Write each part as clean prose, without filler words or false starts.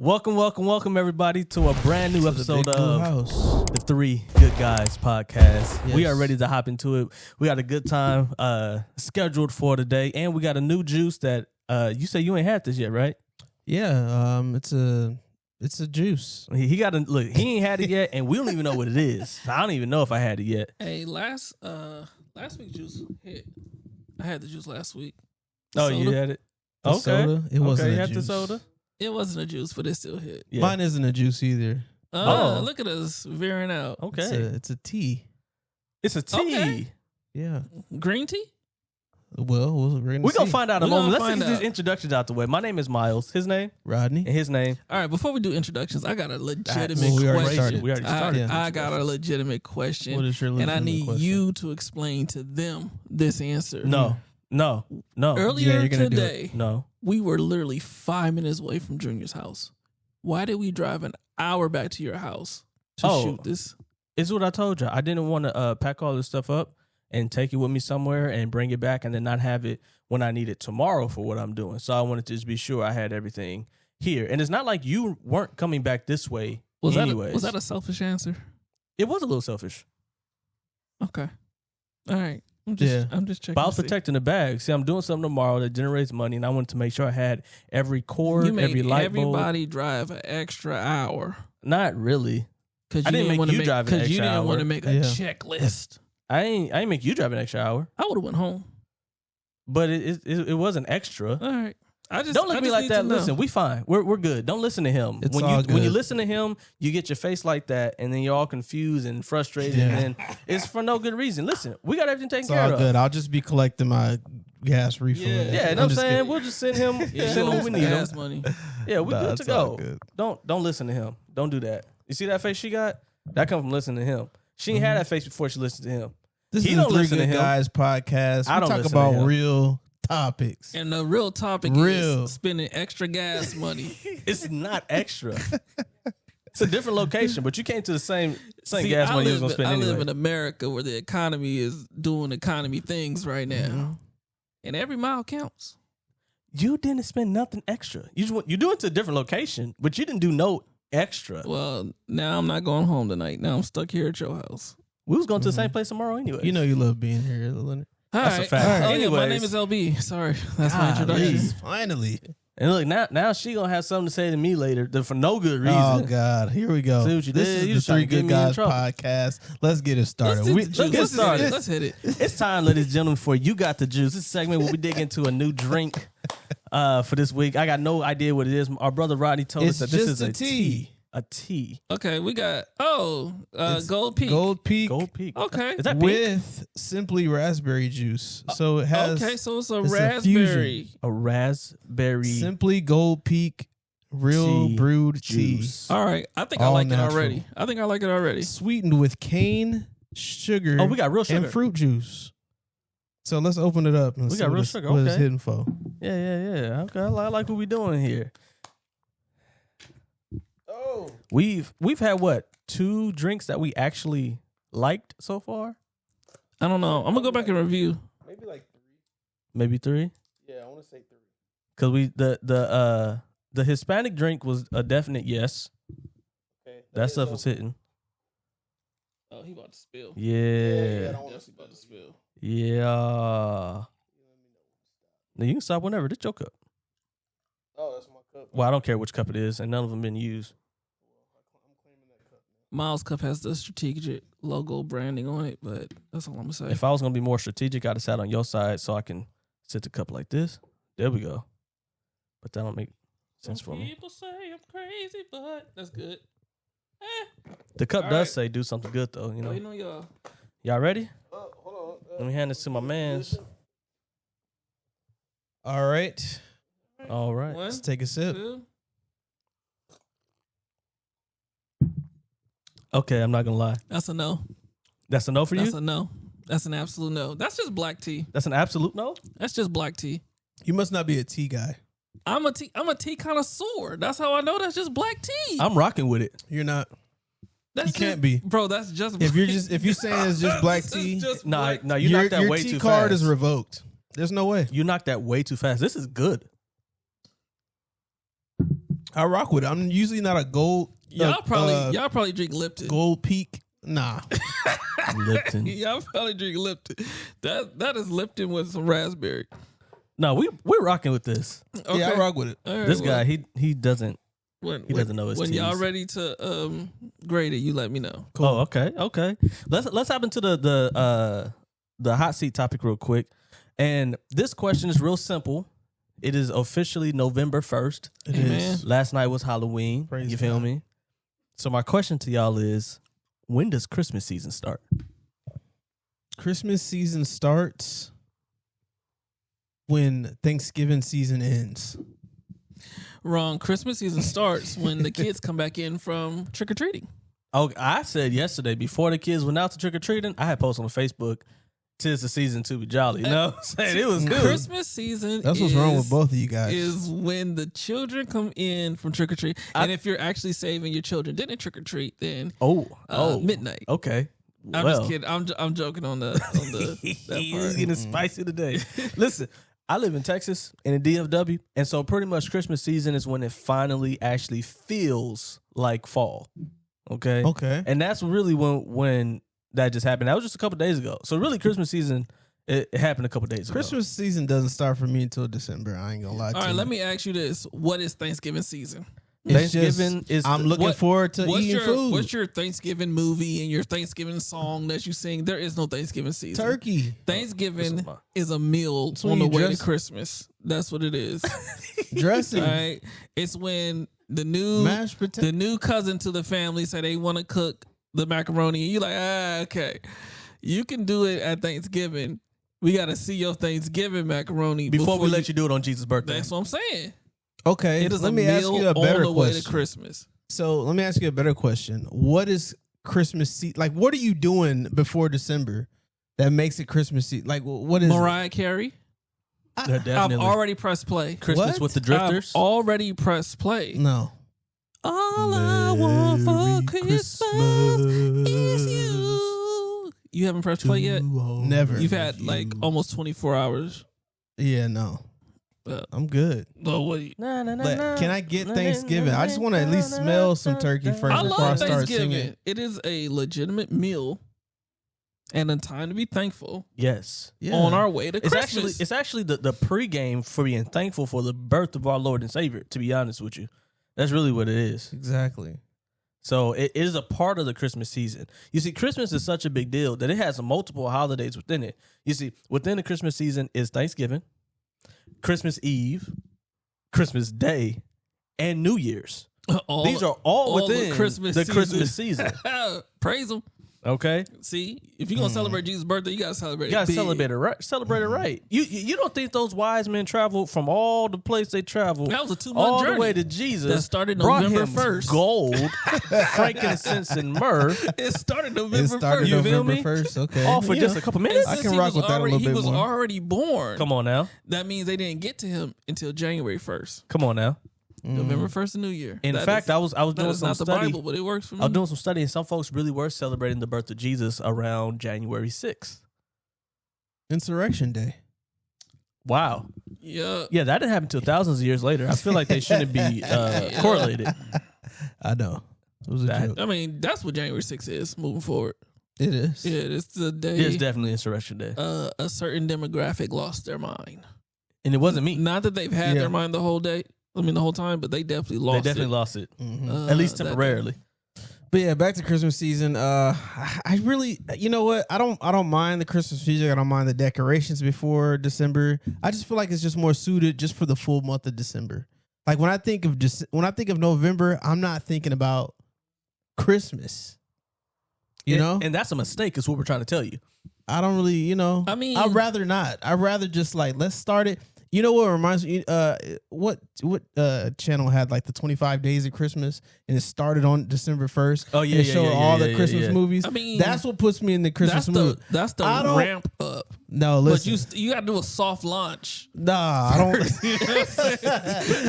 Welcome, everybody, to a brand new episode of House. the Three Good Guys podcast. Yes. We are ready to hop into it. We got a good time scheduled for today, and we got a new juice that you say you ain't had this yet, right? Yeah, it's a juice. He got to look. He ain't had it yet, and we don't even know what it is. I don't even know if I had it yet. Hey, last week juice hit. I had the juice last week. Oh, Soda. you had it. The Okay, soda? It wasn't you a had the juice. soda. It wasn't a juice, but it still hit. Yeah. Mine isn't a juice either. Oh. Look at us veering out. Okay, It's a tea. it's a tea. Okay. Yeah. Green tea? Well, we're gonna We're gonna see. find out in a We're moment. gonna Let's find get these out. introductions out the way. My name is Miles. His name Rodney. and his name. All right, before we do introductions, I got a legitimate Well, we already question. started. We already started. I got a legitimate question. What is your and I legitimate need question? you to explain to them this answer. No. Earlier Yeah, you're gonna do today, No. we were literally 5 minutes away from Junior's house. Why did we drive an hour back to your house to Oh. shoot this? It's what I told you. I didn't want to pack all this stuff up and take it with me somewhere and bring it back and then not have it when I need it tomorrow for what I'm doing. So I wanted to just be sure I had everything here. And it's not like you weren't coming back this way anyways. Was that a selfish answer? It was a little selfish. Okay. All right. I'm just checking. But I was to see. protecting the bag. See, I'm doing something tomorrow that generates money, and I wanted to make sure I had every cord, You make every light bulb. everybody drive an extra hour. Not really. Because I didn't make you drive an Because you extra didn't want hour. to make a Yeah. checklist. I ain't make you drive an extra hour, I would have went home. but it wasn't extra. All right. Don't look at me like that. Listen, we fine. We're good. Don't listen to him. It's when all you good. listen to him, you get your face like that, and then you're all confused and frustrated, Yeah. and then it's for no good reason. Listen, we got everything taken It's care all of. good. I'll just be collecting my gas refill. Yeah. Yeah, you know what I'm just saying? kidding. We'll just send him Yeah, send him what we need. gas Him. money. Yeah, we're Nah, good to it's all go. good. Don't listen to him. Don't do that. You see that face she got? That comes from listening to him. She ain't had that face before she listened to him. This He is don't the Three listen to Good him. Guys podcast. I We don't talk listen to about him. real topics. And the real topic Real. is spending extra gas money. It's not extra. It's a different location, but you came to the same See, gas I money you was live, gonna spend I anyway. live in America where the economy is doing economy things right now. Mhm. And every mile counts. You didn't spend nothing extra. You do it to a different location, but you didn't do no extra. Well, now I'm not going home tonight. Now I'm stuck here at your house. We was going to the same place tomorrow anyway. You know you love being here, Leonard. That's a Alright. fact. Oh, yeah, my Anyways. name is LB. Sorry. That's my Golly. introduction. Finally. and look now she gonna have something to say to me later for no good reason. Oh God, here we go. See what you This did? is You the was trying Three to get Good me in Guys trouble. podcast. Let's get it started. Let's get started. Let's hit it. It's time, ladies and gentlemen, for You Got the Juice. This segment where we dig into a new drink for this week. I got no idea what it is. Our brother Rodney told It's us that this just is a tea. A tea. Okay, we got It's Gold Peak. Gold Peak Gold Peak. Okay. Is that pink? with simply raspberry juice. So it has Okay, so it's a it's a raspberry. A raspberry simply Gold Peak real Tea brewed juice. All right, I think I All like natural. it already. I think I like it already. tea, sweetened with cane, sugar, Oh, we got real sugar. and fruit juice. So let's open it up and We see got what real it's, sugar, what it's okay. hitting for. Yeah. Okay, I like what we doing here. Oh, We've had what 2 drinks that we actually liked so far? I don't know. I'm gonna go back and review. maybe like 3. Maybe 3. Yeah, I want to say 3. Because the Hispanic drink was a definite yes. Okay, That stuff was hitting. Oh, he about to spill. Yeah. Definitely about to spill. Yeah. Now you can stop whenever. This your cup. Oh, that's my cup. Well, I don't care which cup it is, and none of them been used. Miles Cup has the strategic logo branding on it, but that's all I'm gonna say. If I was gonna be more strategic, I'd have sat on your side so I can sit the cup like this. There we go. But that don't make sense for me. People say I'm crazy, but that's good. The cup All does right. say do something good though. You know. Waiting on y'all. Y'all ready? Hold on. Let me hand this to my mans. All right, All right. One, let's take a sip. 2. Okay, I'm not gonna lie. That's a no. That's a no for you. That's a no. That's an absolute no. That's just black tea. That's an absolute no. That's just black tea. You must not be a tea guy. I'm a tea connoisseur. That's how I know that's just black tea. I'm rocking with it. You're not. That's you can't just- be. Bro, that's just If you're saying it's just black This is tea, just No, black- no, you your knocked that way tea too card fast. is revoked. There's no way. You knocked that way too fast. This is good. I rock with it. I'm usually not a gold. Y'all probably drink Lipton. Gold Peak. Nah. Lipton. Y'all probably drink Lipton. That is Lipton with some raspberry. No, we're rocking with this. Okay. Yeah, I rock with it. All right, This well, guy, he doesn't. He doesn't know his When y'all teas. ready to grade it, you let me know. Cool. Oh, okay. Let's hop into the hot seat topic real quick. And this question is real simple. It is officially November 1st. It Amen. is. Last night was Halloween. Praise you feel God. me? So my question to y'all is, when does Christmas season start? Christmas season starts when Thanksgiving season ends. Wrong. Christmas season starts when the kids come back in from trick or treating. Oh, I said yesterday before the kids went out to trick or treating, I had posted on Facebook, "'Tis the season to be jolly." You know what I'm saying? It was good. Christmas season. That's what's wrong with both of you guys. Is when the children come in from trick or treat, and if you're actually saving your children didn't trick or treat, then midnight. Okay. I'm just kidding. I'm joking on the that He's part. getting spicy today. Listen, I live in Texas in the DFW, and so pretty much Christmas season is when it finally actually feels like fall. Okay. Okay. And that's really when that just happened. That was just a couple days ago. So really, Christmas season it happened a couple days ago. Christmas season doesn't start for me until December. I ain't gonna lie to you. All right, let me ask you this: what is Thanksgiving season? It's Thanksgiving just- is I'm looking forward to what's eating food. What's your Thanksgiving movie and your Thanksgiving song that you sing? There is no Thanksgiving season. Turkey. Thanksgiving This is is a meal when on the you way dress- to Christmas. That's what it is. Dressing. All right. It's when the new Mashed potato. the new cousin to the family say they want to cook the macaroni, and you like, okay, you can do it at Thanksgiving. We got to see your Thanksgiving macaroni before we let you do it on Jesus' birthday. That's what I'm saying. Okay. It is let a me ask meal you a on better the way to question. Christmas. So let me ask you a better question. What is Christmas season? Like, what are you doing before December that makes it Christmas season? Like, what is Mariah Carey. They're I've definitely already pressed play. Christmas What? with the Drifters. I've already pressed play. it? No. All I want for Merry Christmas is you. You haven't pressed play yet? Never. You've had like almost 24 hours. Yeah, no. Uh, I'm good. Oh, what? But can I get Thanksgiving? I just want to at least smell some turkey first I before I love start Thanksgiving. singing. It is a legitimate meal and a time to be thankful Yes. Yeah. on our way to It's Christmas. actually the pregame for being thankful for the birth of our Lord and Savior, to be honest with you. That's really what it is. Exactly. So it is a part of the Christmas season. You see, Christmas is such a big deal that it has multiple holidays within it. You see, within the Christmas season is Thanksgiving, Christmas Eve, Christmas Day, and New Year's. These are all within the Christmas season. Praise him. Okay? See, if you're going to celebrate Jesus' birthday, you got to celebrate You gotta big. celebrate it right. Celebrate it right. You don't think those wise men traveled from all the place they traveled That was a 2-month all journey. the way to Jesus? That started brought November him 1st. Gold, frankincense, and myrrh, It started It November started 1st. You feel November me? 1st. Okay. all for Yeah. just a couple And minutes. I since can he rock was with that a already- little bit He was more. already born. Come on now. That means they didn't get to him until January 1st. Come on now. November 1st, of New Year. In That fact, is- I was that doing is some not the study. Bible, but it works for me. I was doing some study, and some folks really were celebrating the birth of Jesus around January 6th. Insurrection Day. Wow. Yeah. Yeah, that didn't happen until thousands of years later. I feel like they shouldn't be correlated. I know. It was a That- joke. I mean, that's what January 6th is moving forward. It is. Yeah, it's the day It's definitely Insurrection Day. a certain demographic lost their mind. And it wasn't me. Not that they've had Yeah. their mind the whole day. I mean, the whole time, but they definitely lost They definitely it. lost it. Mhm. At least that day. temporarily. But yeah, back to Christmas season. I really, you know what? I don't mind the Christmas music. I don't mind the decorations before December. I just feel like it's just more suited just for the full month of December. Like when I think of November, I'm not thinking about Christmas. You know, And that's a mistake, is what we're trying to tell you. I don't really, I mean- I'd rather not. I'd rather just like let's start it. You know what reminds me? What channel had like the 25 days of Christmas and it started on December 1st? Oh, yeah, and it yeah, showed yeah, all yeah, the yeah, Christmas yeah. movies. I mean, that's what puts me in the Christmas mood. That's the I don't- ramp up. No, But listen. you got to do a soft launch. Nah, I don't. I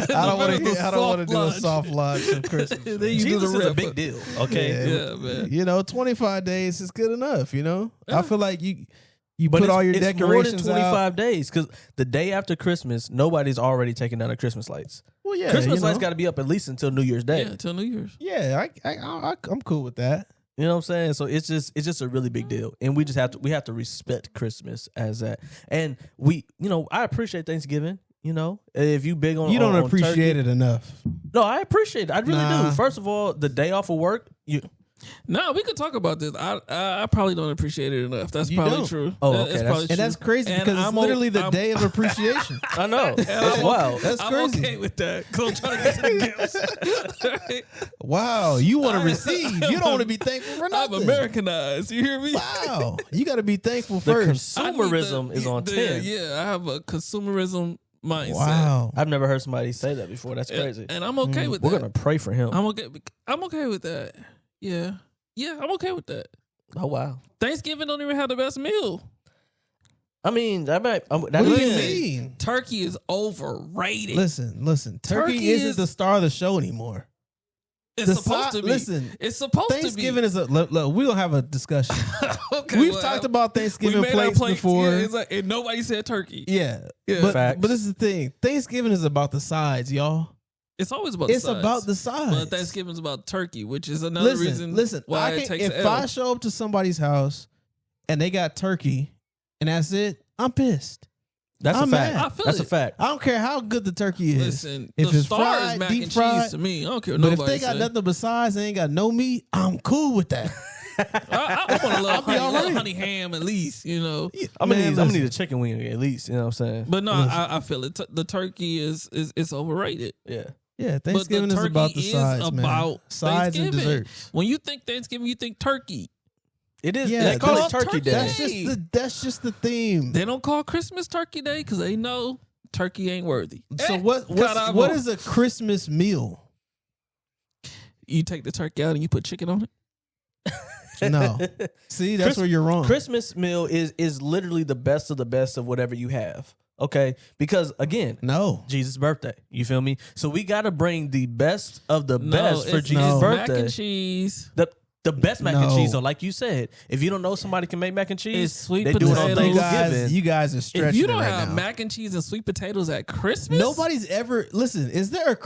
don't want November's to. the I don't want to soft do a launch. soft launch of Christmas. Then you do Jesus the is a ramp big up. deal. Okay. Yeah. Yeah, man. You know, 25 days is good enough. You know, I feel like You But put all your it's decorations more than 25 out. days because the day after Christmas, nobody's already taking down the Christmas lights. Well, yeah, Christmas you know. lights got to be up at least until New Year's Day. Yeah, till New Year's. Yeah, I'm cool with that. You know what I'm saying? So it's just a really big deal, and we have to respect Christmas as that. And I appreciate Thanksgiving. You know, if you big on You don't on appreciate turkey. it enough. No, I appreciate it. I really Nah. do. First of all, the day off of work. No, we could talk about this. I probably don't appreciate it enough. That's You probably don't. true. Oh, That- okay, It's that's- probably And true. that's crazy And because it's I'm literally the I'm- day of appreciation. I know. And That's I'm wild. That's I'm crazy. okay with that because I'm trying to get to the gifts. Wow, you want to receive. You don't want to be thankful for I'm nothing. Americanized. You hear me? Wow, you got to be thankful The first. I need consumerism is on 10. Yeah, I have a consumerism mindset. Wow. I've never heard somebody say that before. That's crazy. And I'm okay with We're that. gonna pray for him. I'm okay with that. Yeah. Yeah, I'm okay with that. Oh wow. Thanksgiving don't even have the best meal. I mean, that might. That What do you is- mean? Turkey is overrated. Listen. Turkey Turkey isn't is- the star of the show anymore. it's The supposed side- to be. listen, It's supposed Thanksgiving to is a. Look, we're gonna have a discussion. be. Okay, We've well, talked about we Thanksgiving made our plates plates, before. yeah, it's like, and nobody said turkey. Yeah, Yeah. but Facts. this is the thing. Thanksgiving is about the sides, y'all. It's always about It's the sides. about the sides. But Thanksgiving's about turkey, which is another reason Listen. why I it can, takes if an L. I show up to somebody's house and they got turkey and that's it, I'm pissed. That's I'm a fact. mad. I feel That's it. a fact. I don't care how good the turkey is. Listen, if the it's star fried, is mac deep and fried, cheese to me. I don't care what but if nobody they got say. nothing besides, they ain't got no meat, I'm cool with that. I want a little, I'll be all right. honey ham at least, you know. I'm gonna Man, need a chicken wing at least. You know what I'm saying? But no, I feel it. The turkey is overrated. Yeah. Yeah, Thanksgiving but the is about turkey the sides, man. about Sides and Thanksgiving. desserts. When you think Thanksgiving, you think turkey. It is. Yeah, they call that's it Turkey Day. That's just the theme. They don't call Christmas Turkey Day because they know turkey ain't worthy. So what is a Christmas meal? You take the turkey out and you put chicken on it. No. See, that's where you're wrong. Christmas meal is literally the best of the best of whatever you have. Okay, because again, No. Jesus' birthday. You feel me? So we got to bring the best of the No, best for it's Jesus' mac birthday. and cheese. The best mac and No. cheese. So like you said, if you don't know somebody can make mac and cheese, It's sweet they do it on potatoes. Thanksgiving. You guys are stretching If you don't it right have now. mac and cheese and sweet potatoes at Christmas, Nobody's ever listen. Is there a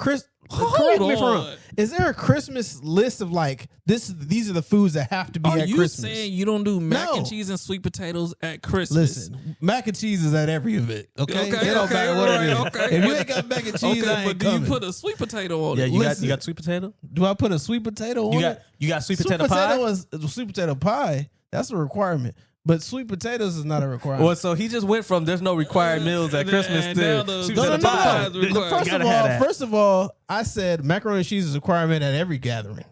Hold correct me if I'm wrong. on. Is there a Christmas list of like this? These are the foods that have to be Are at you Christmas. saying you don't do mac No. and cheese and sweet potatoes at Christmas? Listen, mac and cheese is at every event. Okay, Okay, it don't okay, matter what it is. right, okay. If you ain't got mac and cheese, I Okay, ain't but do coming. you put a sweet potato on Yeah, it? you Listen. got sweet potato. Do I put a sweet potato on it? You got sweet potato pie. Sweet potato pie. That's a requirement. But sweet potatoes is not a requirement. Well, so he just went from there's no required meals at Christmas and now to the- sweet No, potato no, pie. no, no. You First gotta of have all, that. first of all, I said macaroni and cheese is a requirement at every gathering.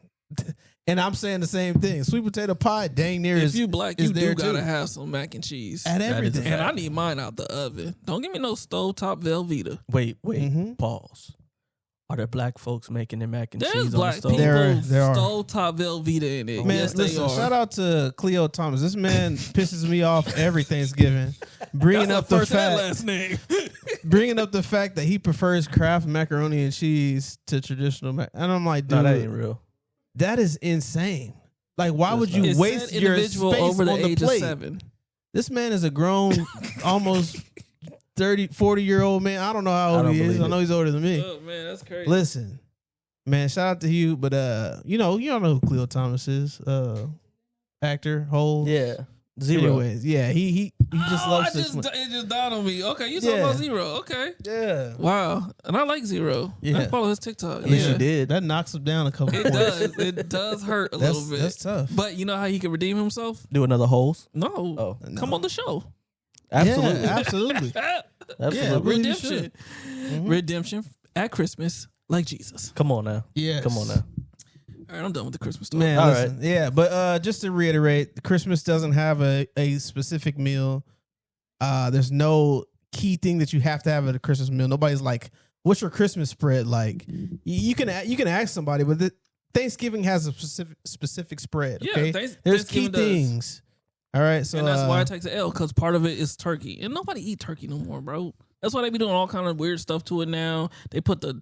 And I'm saying the same thing. Sweet potato pie, dang near If is you black, is you there do gotta too. have some mac and cheese. At is a everything. fact. And I need mine out the oven. Don't give me no stovetop Velveeta. Wait, Mhm. pause. Are there black folks making their mac and There's cheese black on the stove? people There are. stovetop Velveeta in it. Man, yes, listen, they are. shout out to Cleo Thomas. This man pisses me off every Thanksgiving. Bringing That's up the the first and fact, last name. bringing up the fact that he prefers Kraft macaroni and cheese to traditional mac. And I'm like, No, dude, that ain't real. that is insane. Like, why would you It waste said your individual space over the on the age plate? of 7. This man is a grown, almost 30, 40-year-old man. I don't know how I old don't he is. believe I know he's older than me. Oh man, that's crazy. Listen, man, shout out to you, but you don't know who Cleo Thomas is. Actor, whole. Yeah, zero. Anyways, yeah, he just loves Six Flags. It just dawned on me. Okay, you talking Yeah. about Zero? Okay, Yeah. wow. And I like Zero. Yeah. I follow his TikTok. At least yeah. you did. That knocks him down a couple It points. does. It does hurt a little bit. That's tough. But you know how he can redeem himself? Do another holes. No. Oh, Come on the show. absolutely, Yeah, absolutely. absolutely. Yeah, really Redemption. Redemption at Christmas, like Jesus. Come on now. Yes. Come on now. All right, I'm done with the Christmas story. Man, All listen, yeah, but just to reiterate, Christmas doesn't have a specific meal. There's no key thing that you have to have at a Christmas meal. Nobody's like, "What's your Christmas spread like?" You can ask somebody, but Thanksgiving has a specific spread. Yeah, Okay, Thanks- there's key Thanksgiving does. things. All right, so And that's why it takes an L, because part of it is turkey. And nobody eat turkey no more, bro. That's why they be doing all kind of weird stuff to it now. They put the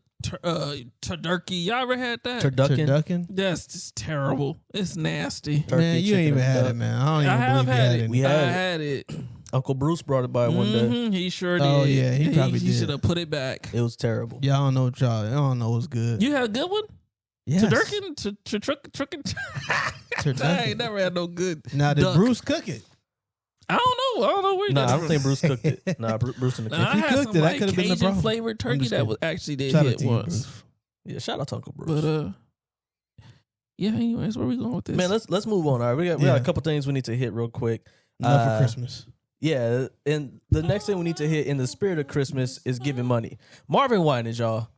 turkey. Y'all ever had that? Turducken. turducken. That's just terrible. It's nasty. Turkey, Man, you chicken, ain't even and had duck. it, man. I don't even I have believe you had had it. it. We I had it. had it. Uncle Bruce brought it by one day. He sure did. Oh, yeah, he probably He did. should have put it back. It was terrible. Yeah, I don't know what y'all. I don't know what's good. You had a good one? Yes. To Durkin? To Truckin'? I ain't never had no good. Now did duck. Bruce cook it? I don't know where you Nah, got I don't think Bruce cooked it. Nah, Bruce in the Nah, kitchen. I he had cooked some it, that like could've been the Cajun problem. flavored turkey just that kidding. was actually did Shout out hit to you, once. Bruce. Yeah, shout out to Uncle Bruce. But yeah. Anyways, where we going with this? Man, let's move on. All right, we got Yeah. a couple things we need to hit real quick. Enough for Christmas. Yeah, and the next thing we need to hit in the spirit of Christmas is giving money. Marvin Winans, y'all.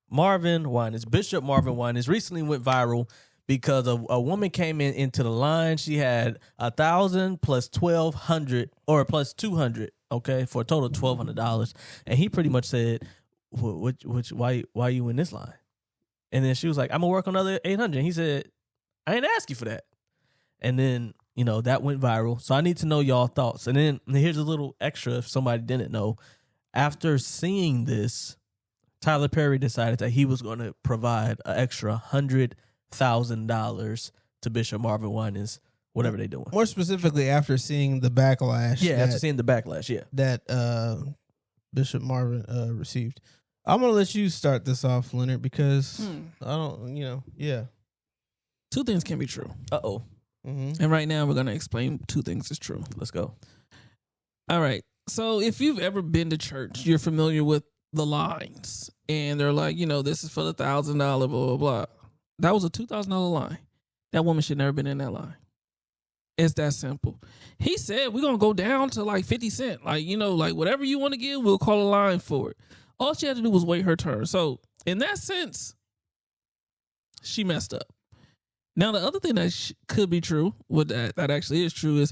Marvin Winans, Bishop Marvin Winans, recently went viral because a woman came into the line. She had 1,000 plus 1,200 or plus 200, okay, for a total of $1,200. And he pretty much said, why you in this line? And then she was like, I'm gonna work on another 800. And he said, I ain't ask you for that. And then, you know, that went viral. So I need to know y'all thoughts. And then here's a little extra if somebody didn't know. After seeing this, Tyler Perry decided that he was going to provide an extra $100,000 to Bishop Marvin Winans, whatever they're doing. More specifically, after seeing the backlash. Yeah, that, after seeing the backlash, yeah. that Bishop Marvin received. I'm gonna let you start this off, Leonard, because I don't, yeah. Two things can be true. Uh-oh. Mm-hmm. And right now we're going to explain two things is true. Let's go. All right. So if you've ever been to church, you're familiar with the lines. And they're like, this is for the $1,000, blah, blah, blah. That was a $2,000 line. That woman should never been in that line. It's that simple. He said, we're going to go down to like 50 cents. Like, like whatever you want to give, we'll call a line for it. All she had to do was wait her turn. So in that sense, she messed up. Now, the other thing that could be true, what that actually is true, is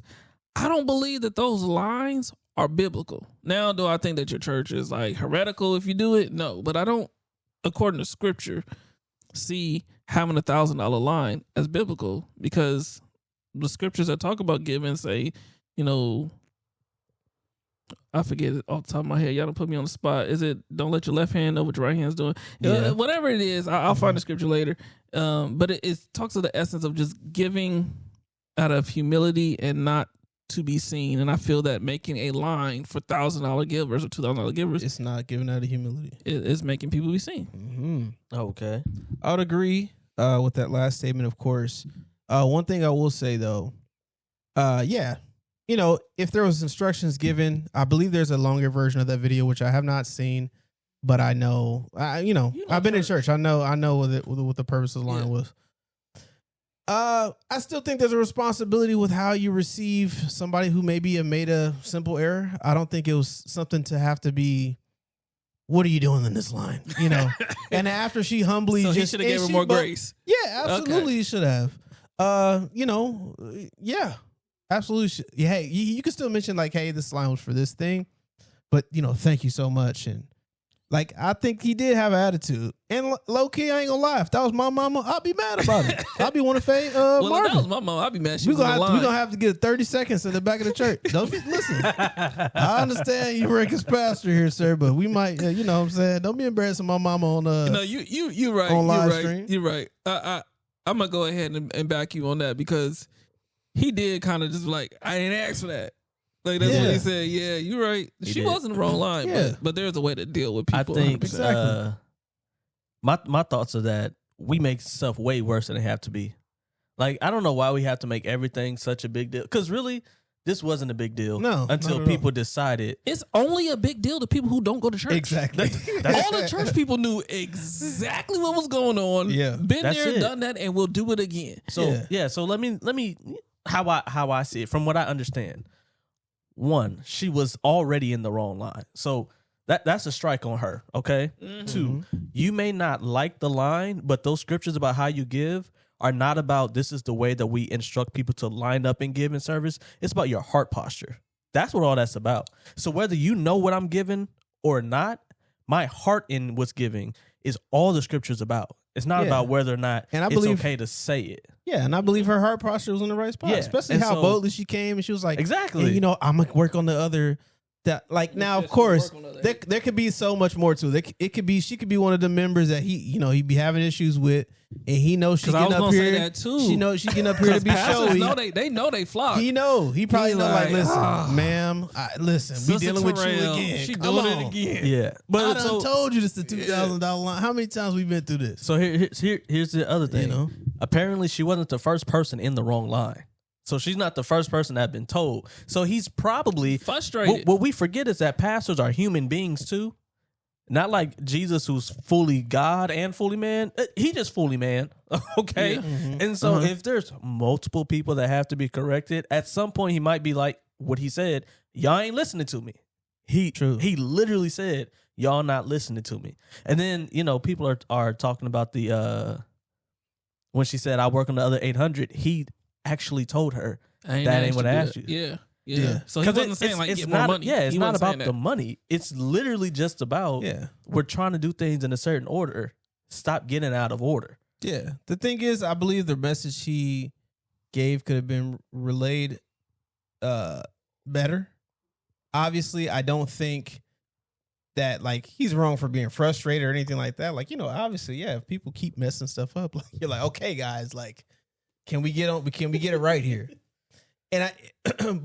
I don't believe that those lines are biblical. Now, do I think that your church is like heretical if you do it? No, but I don't, according to scripture, see having a $1,000 line as biblical, because the scriptures that talk about giving say, I forget it off the top of my head. Y'all don't put me on the spot. Is it don't let your left hand know what your right hand's doing? Yeah. Whatever it is, I'll find the scripture later. But it talks of the essence of just giving out of humility and not to be seen. And I feel that making a line for $1,000 givers or $2,000 givers, It's not giving out of humility. is making people be seen. Mm-hmm. Okay. I would agree with that last statement, of course. One thing I will say, though, if there was instructions given, I believe there's a longer version of that video, which I have not seen, but I know, I've been in church. I know what the purpose of the line was. I still think there's a responsibility with how you receive somebody who maybe have made a simple error. I don't think it was something to have to be, what are you doing in this line? And after she humbly So he just should have gave her more grace. Yeah, absolutely, you should have. Yeah, absolutely. Yeah, hey, you can still mention like, hey, this line was for this thing, but thank you so much. And like, I think he did have an attitude. And low key, I ain't gonna lie, if that was my mama, I'd be mad about it. I'd be want to fade Well, if that Marvin. was my mom, I'd be mad she We're was on the line. gonna have to get 30 seconds in the back of the church. Listen. I understand you Rick's pastor here, sir, but we might, you know what I'm saying? Don't be embarrassing my mama on you right. on live You're right. stream. You're right. I'm gonna go ahead and back you on that, because he did kind of just like, I didn't ask for that. Like that's what Yeah. he said. Yeah, you're right. He She did. was in the wrong line, Yeah. but there's a way to deal with people. I think 100%. my thoughts are that we make stuff way worse than it have to be. Like, I don't know why we have to make everything such a big deal, because really this wasn't a big deal No, until not at all. people decided. It's only a big deal to people who don't go to church. Exactly. All the church people knew exactly what was going on. Yeah. Been That's there, it. done that, and we'll do it again. So so let me how I see it from what I understand. One, she was already in the wrong line, so that's a strike on her. Okay. Mm-hmm. Two, you may not like the line, but those scriptures about how you give are not about this is the way that we instruct people to line up and give in service. It's about your heart posture. That's what all that's about. So whether you know what I'm giving or not, my heart in what's giving is all the scriptures about. It's not Yeah. about whether or not And I it's believe- okay to say it. Yeah, and I believe her heart posture was in the right spot. Yeah, Especially and how so- boldly she came and she was like, Exactly. and, I'm gonna work on the other That like now, said of she course, work on other there could be so much more to it. It could be she could be one of the members that he'd be having issues with, and he knows she 'Cause I getting was up gonna here. say that too. She knows she getting up here to be Pastors showy. know they know they flock. He probably He know like, like, listen, ah. ma'am, listen, we Sister dealing with you Terrell, again. She Come doing on. it again. Yeah, I but done so told you this the $2,000 line. How many times we been through this? so here's the other thing. You know? Apparently, she wasn't the first person in the wrong line. So she's not the first person that had been told. So he's probably Frustrated. What we forget is that pastors are human beings too. Not like Jesus, who's fully God and fully man. He just fully man. Okay. Yeah. And so if there's multiple people that have to be corrected, at some point he might be like what he said, y'all ain't listening to me. He literally said, y'all not listening to me. And then, people are talking about the when she said I work on the other 800, he actually told her that ain't what I asked you. Yeah. Yeah. So he wasn't saying like get not, more money. Yeah, it's He not wasn't saying about the that. money. It's literally just about we're trying to do things in a certain order. Stop getting out of order. Yeah. The thing is, I believe the message he gave could have been relayed better. Obviously, I don't think that like he's wrong for being frustrated or anything like that. Like, obviously, yeah, if people keep messing stuff up, like you're like, okay, guys, like, can we get it right here? And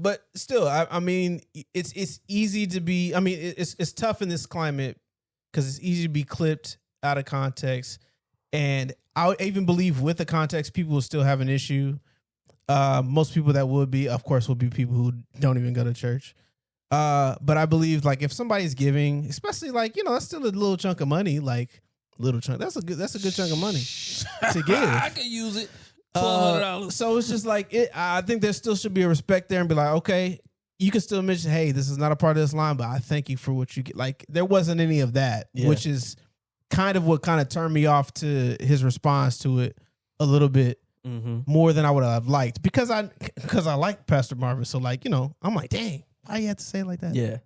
but still, I mean, it's easy to be. I mean, it's tough in this climate because it's easy to be clipped out of context. And I would even believe with the context, people will still have an issue. Most people that would be, of course, will be people who don't even go to church. But I believe like if somebody's giving, especially like that's still a little chunk of money, like little chunk. That's a good chunk of money to give. I could use it. $1,200. So it's just like I think there still should be a respect there and be like, okay, you can still mention, hey, this is not a part of this line, but I thank you for what you get. Like there wasn't any of that, which is kind of what kind of turned me off to his response to it a little bit more than I would have liked because I like Pastor Marvin. So like I'm like, dang, why you have to say it like that? Yeah.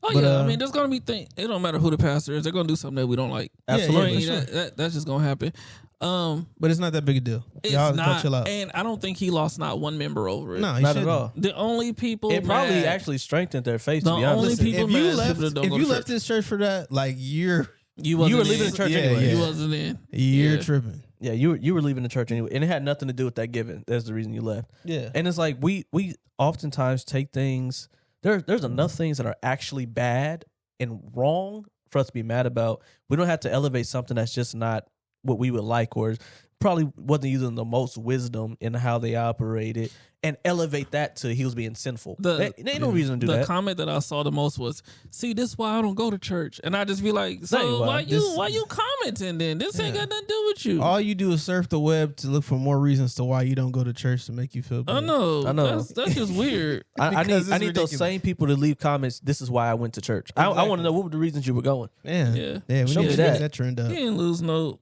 Oh But, yeah, I mean, there's gonna be things. It don't matter who the pastor is; they're gonna do something that we don't like. Absolutely. Yeah, That's just gonna happen. But it's not that big a deal. It's Y'all not, chill out. and I don't think he lost not one member over it. No, he Not shouldn't. at all. The only people It probably mad- actually strengthened their faith. The To be honest, only Listen, people If you mad left, people that don't if go you to left church. this church for that, like you you wasn't were leaving in. the church Yeah, anyway. yeah. You wasn't in. you're Yeah. tripping. Yeah, you were leaving the church anyway, and it had nothing to do with that giving. That's the reason you left. Yeah. And it's like we oftentimes take things. There's enough things that are actually bad and wrong for us to be mad about. We don't have to elevate something that's just not what we would like, or probably wasn't using the most wisdom in how they operated, and elevate that to he was being sinful. There ain't no reason to do The that. comment that I saw the most was, "See, this is why I don't go to church." And I just be like, That ain't "So why. why you commenting then? This ain't got nothing to do with you." All you do is surf the web to look for more reasons to why you don't go to church to make you feel better. I know. I know. That's just weird. I Because need it's those ridiculous. same people to leave comments. This is why I went to church. I want Exactly. to know what were the reasons you were going. Yeah. Yeah. Yeah. We Show need me to that. get that trend up. He didn't lose no.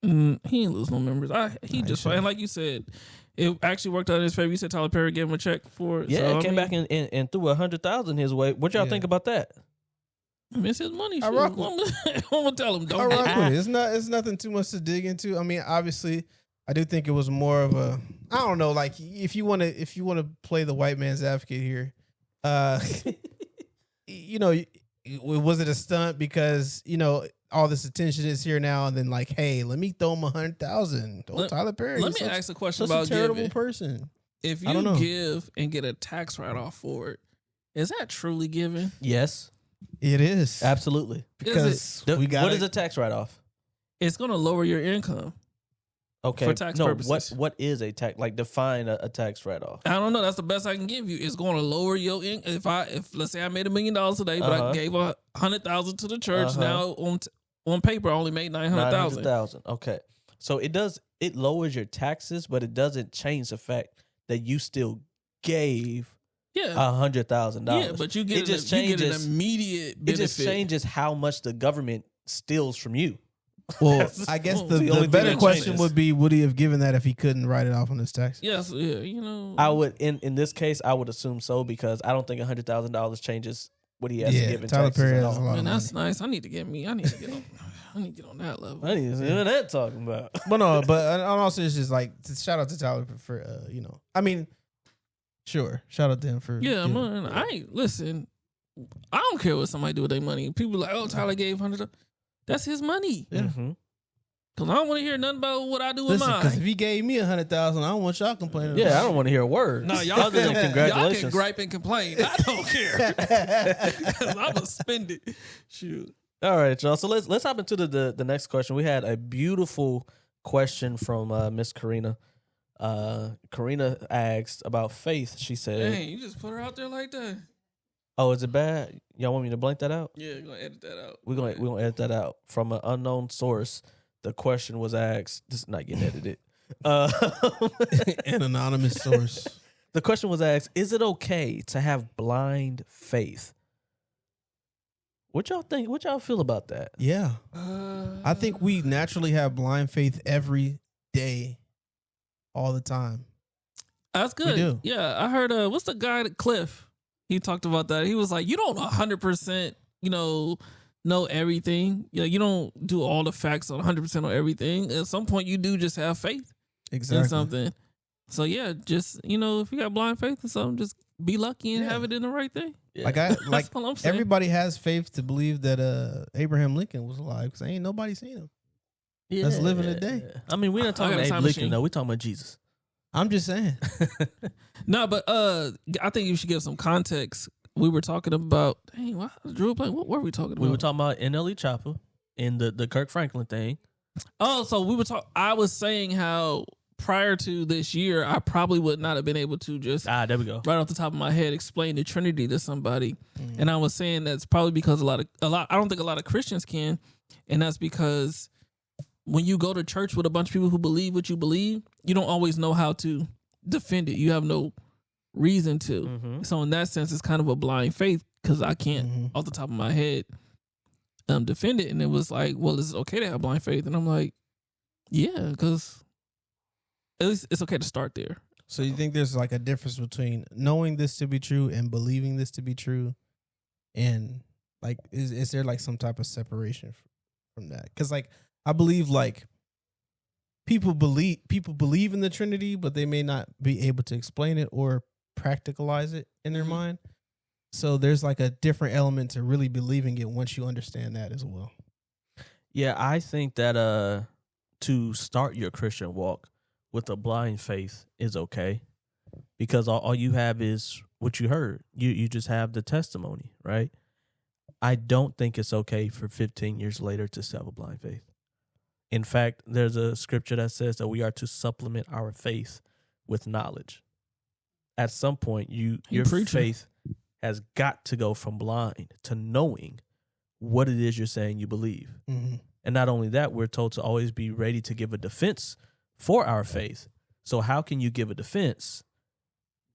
He didn't lose no members. He just shouldn't. and like you said, it actually worked out in his favor. You said Tyler Perry gave him a check for it. Yeah, so, came back and threw 100,000 his way. What y'all Yeah. think about that? I mean, it's his money. I shit. rock I'm gonna tell him I don't. rock with it. It's nothing too much to dig into. I mean, obviously, I do think it was more of a I don't know, like if you want to play the white man's advocate here, was it a stunt because all this attention is here now, and then like, hey, let me throw him 100,000. Oh, Tyler Perry. Let he's me such- ask a question such about a terrible giving. person. If I don't you know. give and get a tax write off for it, is that truly giving? Yes, It is absolutely. because we got what is a tax write off? It's gonna lower your income. Okay, For tax no. purposes. What is a tax? Like define a tax write off. I don't know. That's the best I can give you. It's going to lower your income. If let's say I made $1 million today, but I gave 100,000 to the church. Now on paper, I only made 900,000. 900,000. Okay, so it lowers your taxes, but it doesn't change the fact that you still gave Yeah, $100,000. yeah, but you get just you get an changes. immediate It benefit. just changes how much the government steals from you. Well, I guess the the, only the thing better that question changes. would be, would he have given that if he couldn't write it off on his tax? Yes, yeah, I would in this case I would assume so because I don't think $100,000 changes what he has to give in Tyler taxes Perry at has a all. lot Man, of that's money. nice. I need to get on that level. I didn't even know what that talking about. But no, but on all seriousness, like shout out to Tyler for I mean, sure, shout out to him for Yeah, giving. man. I ain't listen. I don't care what somebody do with their money. People like, oh, Tyler gave $100. That's his money. Yeah. Cause I don't want to hear nothing about what I do with Listen, mine. because if he gave me $100,000, I don't want y'all complaining. Yeah, I don't want to hear a word. No, y'all Other than can congratulations. gripe and complain. I don't care. I'm gonna spend it. Shoot. All right, y'all. So let's hop into the next question. We had a beautiful question from Miss Karina. Karina asked about faith. She said, Dang, you just put her out there like that. "Oh, is it bad? Y'all want me to blank that out? Yeah, you're gonna edit that out. We're gonna edit that out from an unknown source." The question was asked. This is not getting edited. An anonymous source. The question was asked: is it okay to have blind faith? What y'all think? What y'all feel about that? Yeah. I think we naturally have blind faith every day, all the time. That's good. We do. Yeah, I heard. What's the guy, Cliff? He talked about that. He was like, you don't 100%, know everything. You don't do all the facts on 100% on everything. At some point, you do just have faith in something. So yeah, just if you got blind faith in something, just be lucky and have it in the right thing. Yeah. Like all I'm saying. everybody has faith to believe that Abraham Lincoln was alive because ain't nobody seen him. That's living today. I mean, we're not talking got a about time Abe Lincoln, machine. though. We're talking about Jesus. I'm just saying. No, but I think you should give some context. We were talking about Drew playing. What were we talking about? We were talking about NLE Chopper and the Kirk Franklin thing. Oh, so we were talking. I was saying how prior to this year, I probably would not have been able to just There we go. right off the top of my head explain the Trinity to somebody, and I was saying that's probably because a lot. I don't think a lot of Christians can, and that's because when you go to church with a bunch of people who believe what you believe, you don't always know how to defend it. You have no reason to. Mm-hmm. So in that sense, it's kind of a blind faith because I can't off the top of my head defend it. And it was like, well, is it okay to have blind faith? And I'm like, yeah, because at least it's okay to start there. So you think there's like a difference between knowing this to be true and believing this to be true, and like is there like some type of separation from that? Because like I believe like people believe in the Trinity, but they may not be able to explain it or practicalize it in their mind. So there's like a different element to really believing it once you understand that as well. Yeah, I think that to start your Christian walk with a blind faith is okay, because all you have is what you heard. You just have the testimony, right? I don't think it's okay for 15 years later to still have a blind faith. In fact, there's a scripture that says that we are to supplement our faith with knowledge. At some point, your faith has got to go from blind to knowing what it is you're saying you believe. Mm-hmm. And not only that, we're told to always be ready to give a defense for our faith. So how can you give a defense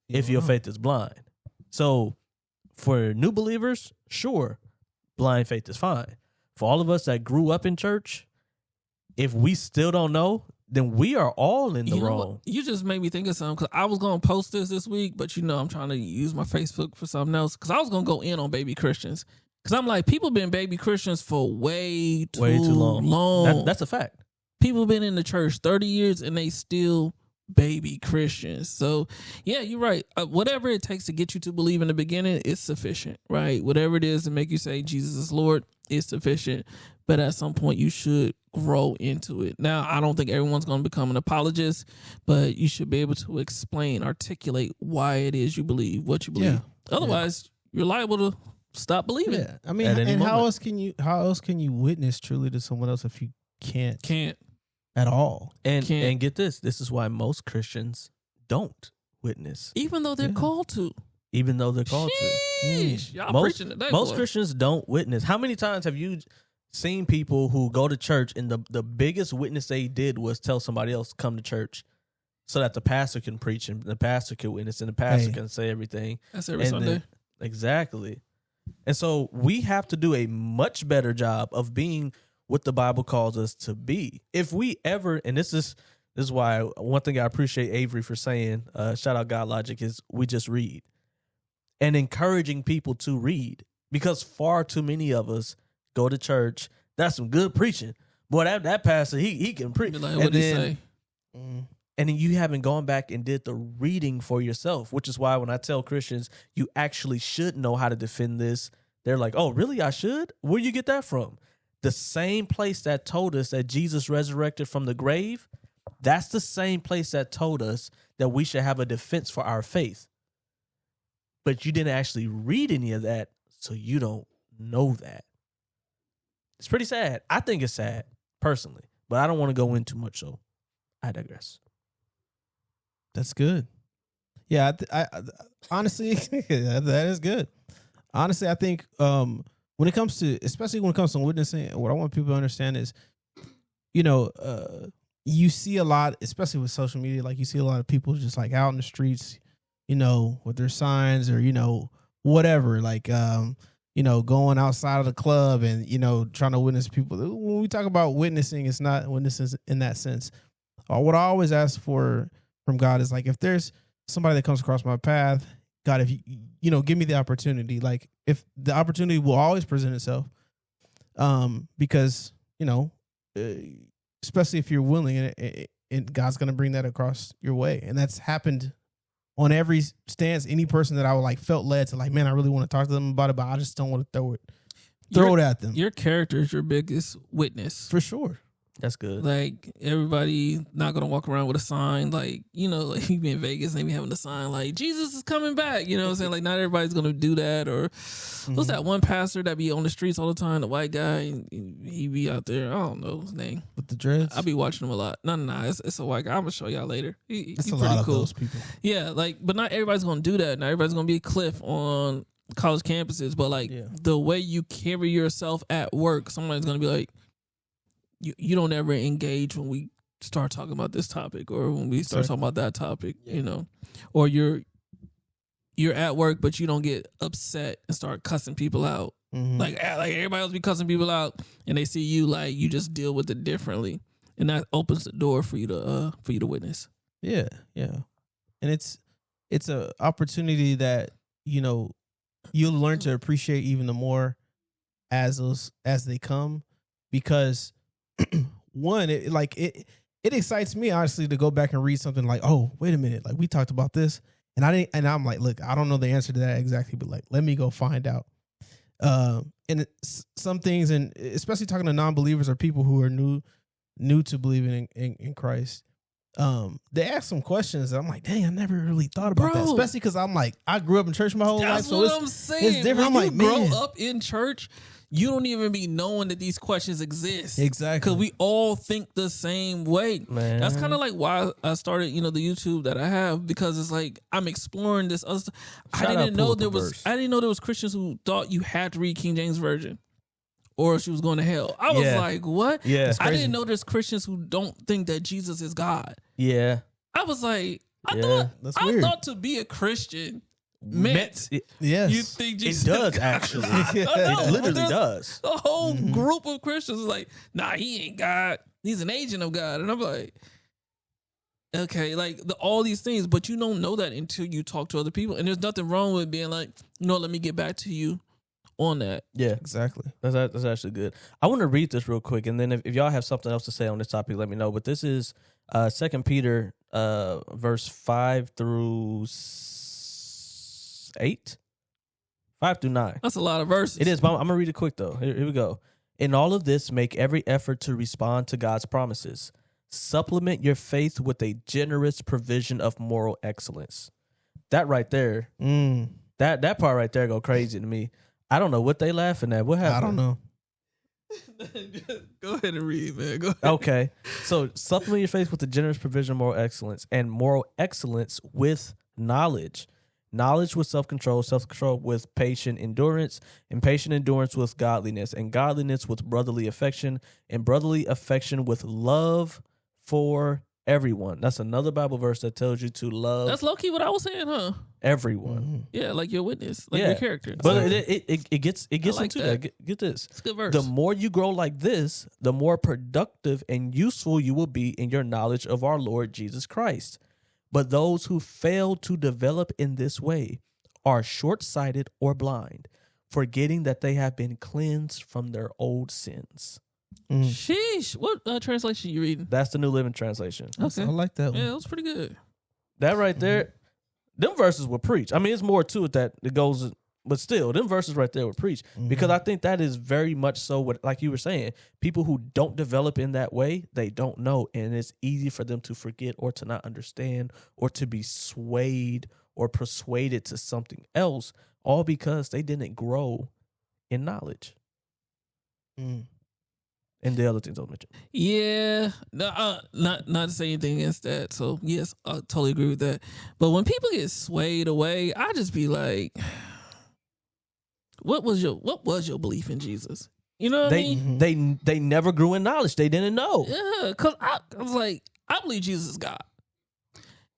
if your faith is blind? So for new believers, sure, blind faith is fine. For all of us that grew up in church, if we still don't know, then we are all in the wrong. You just made me think of something, because I was going to post this week, but I'm trying to use my Facebook for something else, because I was going to go in on baby Christians. Because I'm like, people been baby Christians for way too long. That's a fact. People been in the church 30 years and they still baby Christians. So, yeah, you're right. Whatever it takes to get you to believe in the beginning is sufficient, right? Whatever it is to make you say Jesus is Lord is sufficient. But at some point, you should grow into it. Now, I don't think everyone's going to become an apologist, but you should be able to articulate why it is you believe what you believe. Yeah. Otherwise, you're liable to stop believing. Yeah, I mean, At any and moment. how else can you witness truly to someone else if you can't Can't. at all? And Can't. get this. This is why most Christians don't witness, Even though they're called to. even though they're called to. Sheesh. Y'all Most preaching today, most boy. Christians don't witness. How many times have you seen people who go to church and the biggest witness they did was tell somebody else to come to church so that the pastor can preach and the pastor can witness and the pastor can say everything? That's every And Sunday. then- exactly. And so we have to do a much better job of being what the Bible calls us to be. If we ever, and this is why one thing I appreciate Avery for saying, shout out God Logic, is we just read and encouraging people to read, because far too many of us go to church. That's some good preaching. Boy, that pastor, he can preach. Be like, And what did he then say? And then you haven't gone back and did the reading for yourself, which is why when I tell Christians you actually should know how to defend this, they're like, oh, really? I should? Where you get that from? The same place that told us that Jesus resurrected from the grave, that's the same place that told us that we should have a defense for our faith. But you didn't actually read any of that, so you don't know that. It's pretty sad. I think it's sad, personally, but I don't want to go in too much, so I digress. That's good. Yeah, I honestly, that is good. Honestly, I think when it comes to, especially when it comes to witnessing, what I want people to understand is, you see a lot, especially with social media, like you see a lot of people just like out in the streets, with their signs or, whatever, like, going outside of the club and, trying to witness people. When we talk about witnessing, it's not witnesses in that sense. What I always ask for from God is like, if there's somebody that comes across my path, God, if you give me the opportunity, like if the opportunity will always present itself, because, especially if you're willing and God's going to bring that across your way. And that's happened on every stance. Any person that I would like felt led to like, man, I really want to talk to them about it, but I just don't want to throw it at them. Your character is your biggest witness. For sure. That's good. Like everybody not gonna walk around with a sign like like you be in Vegas and they be having a sign like Jesus is coming back. You know what I'm saying? Like not everybody's gonna do that. Or what's that one pastor that be on the streets all the time? The white guy, and he be out there. I don't know his name. With the dreads? I be watching him a lot. No. It's a white guy. I'm gonna show y'all later. It's he a pretty lot cool. of those people. Yeah, like but not everybody's gonna do that. Not everybody's gonna be a cliff on college campuses. But like the way you carry yourself at work, somebody's gonna be like, You don't ever engage when we start talking about this topic or when we start talking about that topic, or you're at work, but you don't get upset and start cussing people out. Mm-hmm. Like everybody else be cussing people out and they see you like you just deal with it differently. And that opens the door for you to witness. Yeah. Yeah. And it's a opportunity that, you'll learn to appreciate even the more as they come, because one, it excites me honestly to go back and read something like, oh, wait a minute, like we talked about this, and I'm like, look, I don't know the answer to that exactly, but like, let me go find out. And some things, and especially talking to non-believers or people who are new to believing in Christ, they ask some questions that I'm like, dang, I never really thought about that, especially because I'm like, I grew up in church my whole life, so what I'm saying. It's different. When I'm like, grow man, up in church, you don't even be knowing that these questions exist. Exactly. Because we all think the same way. Man. That's kind of like why I started, the YouTube that I have, because it's like I'm exploring this other stuff. I didn't know there was Christians who thought you had to read King James Version or she was going to hell. I was like, what? Yeah. I didn't know there's Christians who don't think that Jesus is God. Yeah. I was like, I thought to be a Christian meant yes, you think Jesus it does actually. It literally does. A whole group of Christians is like, nah, he ain't God. He's an agent of God. And I'm like, okay, like all these things, but you don't know that until you talk to other people. And there's nothing wrong with being like, let me get back to you on that. Yeah, exactly. That's actually good. I want to read this real quick, and then if y'all have something else to say on this topic, let me know. But this is 2 Peter verse 5 through 8, 5 through 9. That's a lot of verses. It is, but I'm gonna read it quick though. Here we go. In all of this, make every effort to respond to God's promises. Supplement your faith with a generous provision of moral excellence. That right there, that part right there go crazy to me. I don't know what they laughing at. What happened? I don't know. Go ahead and read, man. Go ahead. Okay. So supplement your faith with a generous provision of moral excellence, and moral excellence with knowledge. Knowledge with self-control, self-control with patient endurance, and patient endurance with godliness, and godliness with brotherly affection, and brotherly affection with love for everyone. That's another Bible verse that tells you to love. That's low-key what I was saying, huh? Everyone. Mm-hmm. Yeah, like your witness, like your character. But it gets like into that. Get this. It's a good verse. The more you grow like this, the more productive and useful you will be in your knowledge of our Lord Jesus Christ. But those who fail to develop in this way are short-sighted or blind, forgetting that they have been cleansed from their old sins. Sheesh. What translation you reading? That's the New Living Translation. Okay. I like that one. Yeah, it was pretty good. That right there, them verses were preach. I mean, it's more to it that it goes, but still, them verses right there were preach. Because I think that is very much so what, like you were saying, people who don't develop in that way, they don't know. And it's easy for them to forget or to not understand or to be swayed or persuaded to something else, all because they didn't grow in knowledge. And the other things I mentioned. Yeah, no, not to say anything against that. So yes, I totally agree with that. But when people get swayed away, I just be like, what was your belief in Jesus? You know what I mean? They never grew in knowledge. They didn't know. Yeah, because I was like, I believe Jesus is God.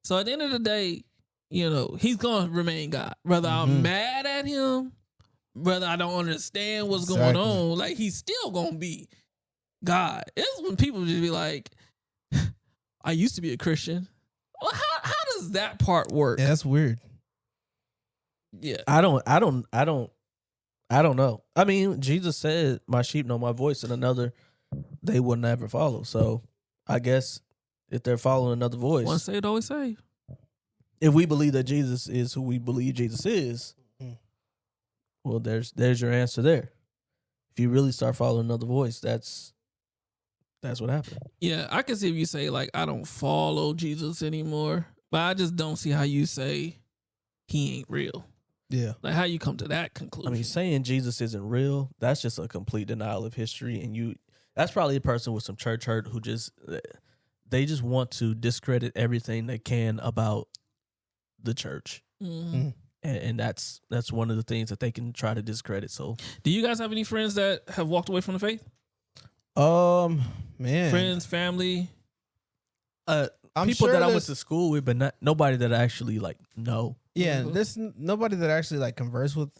So at the end of the day, you know, he's going to remain God. Whether I'm mad at him, whether I don't understand what's going on, like he's still going to be God. It's when people just be like, I used to be a Christian. Well, how does that part work? Yeah, that's weird. Yeah. I don't know. I mean, Jesus said, "My sheep know my voice, and another they will never follow." So I guess if they're following another voice, Once saved, always saved. if we believe that Jesus is who we believe Jesus is, well, there's your answer there. If you really start following another voice, that's what happened. Yeah, I can see if you say like I don't follow Jesus anymore, but I just don't see how you say he ain't real. Yeah. Like how you come to that conclusion. I mean, saying Jesus isn't real, that's just a complete denial of history. And that's probably a person with some church hurt who they just want to discredit everything they can about the church. And that's one of the things that they can try to discredit. So do you guys have any friends that have walked away from the faith? Man. Friends, family? I'm people sure that I went to school with, but nobody that I actually like know. Yeah, there's nobody that I actually like converse with.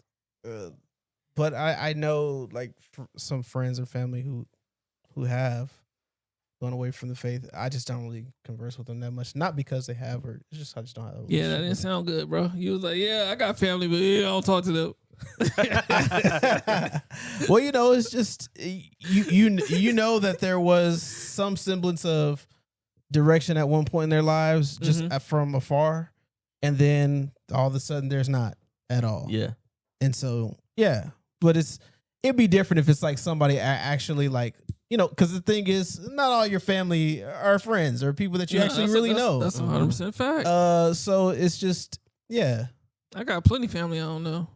But I know like some friends or family who have gone away from the faith. I just don't really converse with them that much. Not because they have, or it's just I just don't have. Yeah, that didn't sound good, bro. You was like, yeah, I got family, but yeah, I don't talk to them. Well, you know, it's just you know that there was some semblance of direction at one point in their lives, just from afar, and then all of a sudden there's not at all. Yeah, and so yeah, but it'd be different if it's like somebody actually like. You know, because the thing is, not all your family are friends or people that you actually really know. That's 100% fact. So it's just, yeah. I got plenty of family I don't know.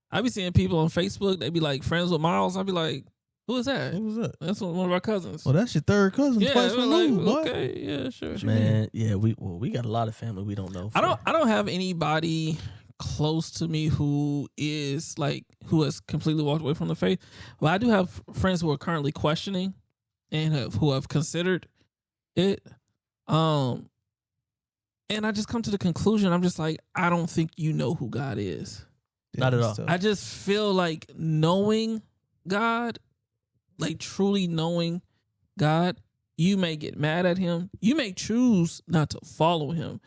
I be seeing people on Facebook. They be like friends with Miles. I be like, who is that? Who was that? That's one of our cousins. Well, that's your third cousin. Yeah, Twice removed, boy. okay, yeah, sure. man. Yeah, we got a lot of family we don't know. I don't have anybody close to me who has completely walked away from the faith. Well, I do have friends who are currently questioning and who have considered it. And I just come to the conclusion, I'm just like, I don't think you know who God is. Not at all. I just feel like knowing God, like truly knowing God, you may get mad at him. You may choose not to follow him,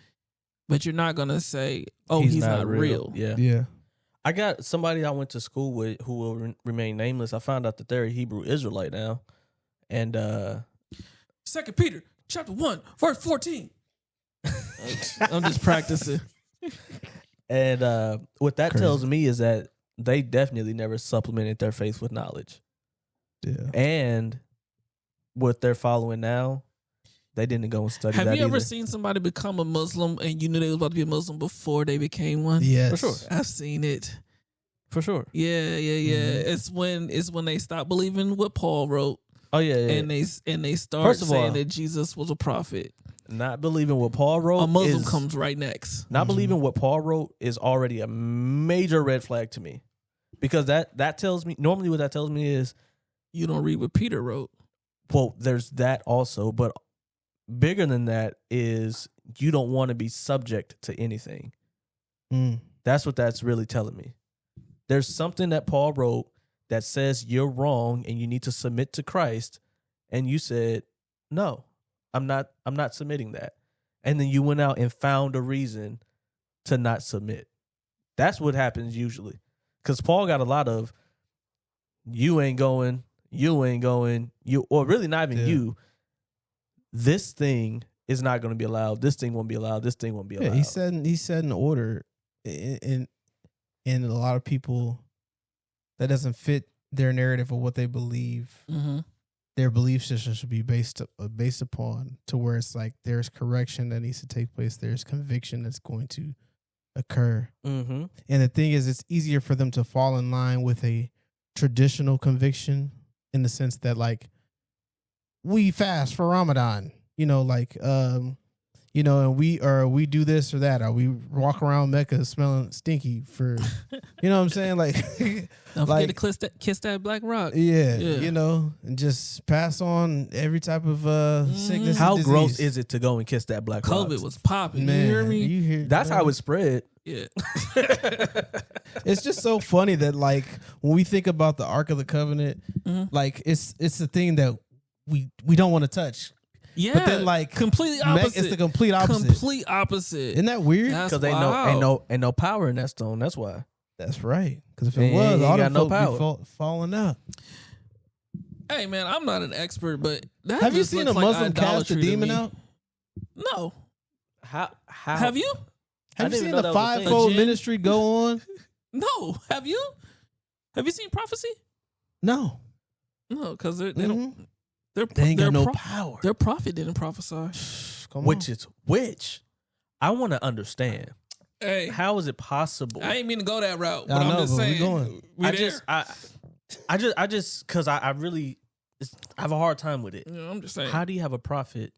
but you're not going to say, oh, he's not real. Yeah. I got somebody I went to school with who will remain nameless. I found out that they're a Hebrew Israelite now. And 2 Peter chapter 1, verse 14. I'm just practicing. And what that tells me is that they definitely never supplemented their faith with knowledge. Yeah. And what they're following now, they didn't go and study that Have you ever either. seen somebody become a Muslim and you knew they was about to be a Muslim before they became one? Yes. For sure. I've seen it. For sure. Yeah. Mm-hmm. It's when they stop believing what Paul wrote. Oh, yeah. And they start First of saying all, that Jesus was a prophet. Not believing what Paul wrote. A Muslim comes right next. Not believing what Paul wrote is already a major red flag to me. Because that tells me, normally what that tells me is, You don't read what Peter wrote. well, there's that also, but bigger than that is you don't want to be subject to anything. That's what that's really telling me. There's something that Paul wrote that says you're wrong and you need to submit to Christ, and you said, no, I'm not submitting that. And then you went out and found a reason to not submit. That's what happens usually. Because Paul got a lot of, you ain't going, you ain't going, or really not even Yeah. you, this thing is not going to be allowed. This thing won't be allowed. This thing won't be allowed. Yeah, he said an order, and a lot of people that doesn't fit their narrative of what they believe. Mm-hmm. Their belief system should be based upon, to where it's like there's correction that needs to take place. There's conviction that's going to occur. Mm-hmm. And the thing is, it's easier for them to fall in line with a traditional conviction, in the sense that, like, we fast for Ramadan, and we do this or that, or we walk around Mecca smelling stinky for, you know what I'm saying? Like, Don't like, forget to kiss that black rock. yeah, Yeah. and just pass on every type of sickness. How and gross disease. is it to go and kiss that black rock? COVID was popping. Man, You hear me? That's how it spread. Yeah. It's just so funny that, like, when we think about the Ark of the Covenant, Mhm. like it's the thing that we don't want to touch. Yeah. But then, like, completely Meg- opposite. it's the complete opposite. Complete opposite. Isn't that weird? That's Because ain't no power in that stone. That's why. That's right. Because if it Ain't- was, ain't all got them no folk power. be falling out. Hey man, I'm not an expert, but that Have you just seen a looks like Muslim cast a idolatry to demon me. out? No. How Have you? I Have you didn't seen know the that was a thing. fivefold A jinn? ministry go on? No. Have you? Have you seen prophecy? No. No, because they Mhm. don't. Their They ain't their got no pro- power. Their prophet didn't prophesy. Come which on. is which? I want to understand. Hey, How is it possible? I ain't mean to go that route, I but I'm know, just but we saying. going. We I there. just, because I really, I have a hard time with it. You know, I'm just saying. How do you have a prophet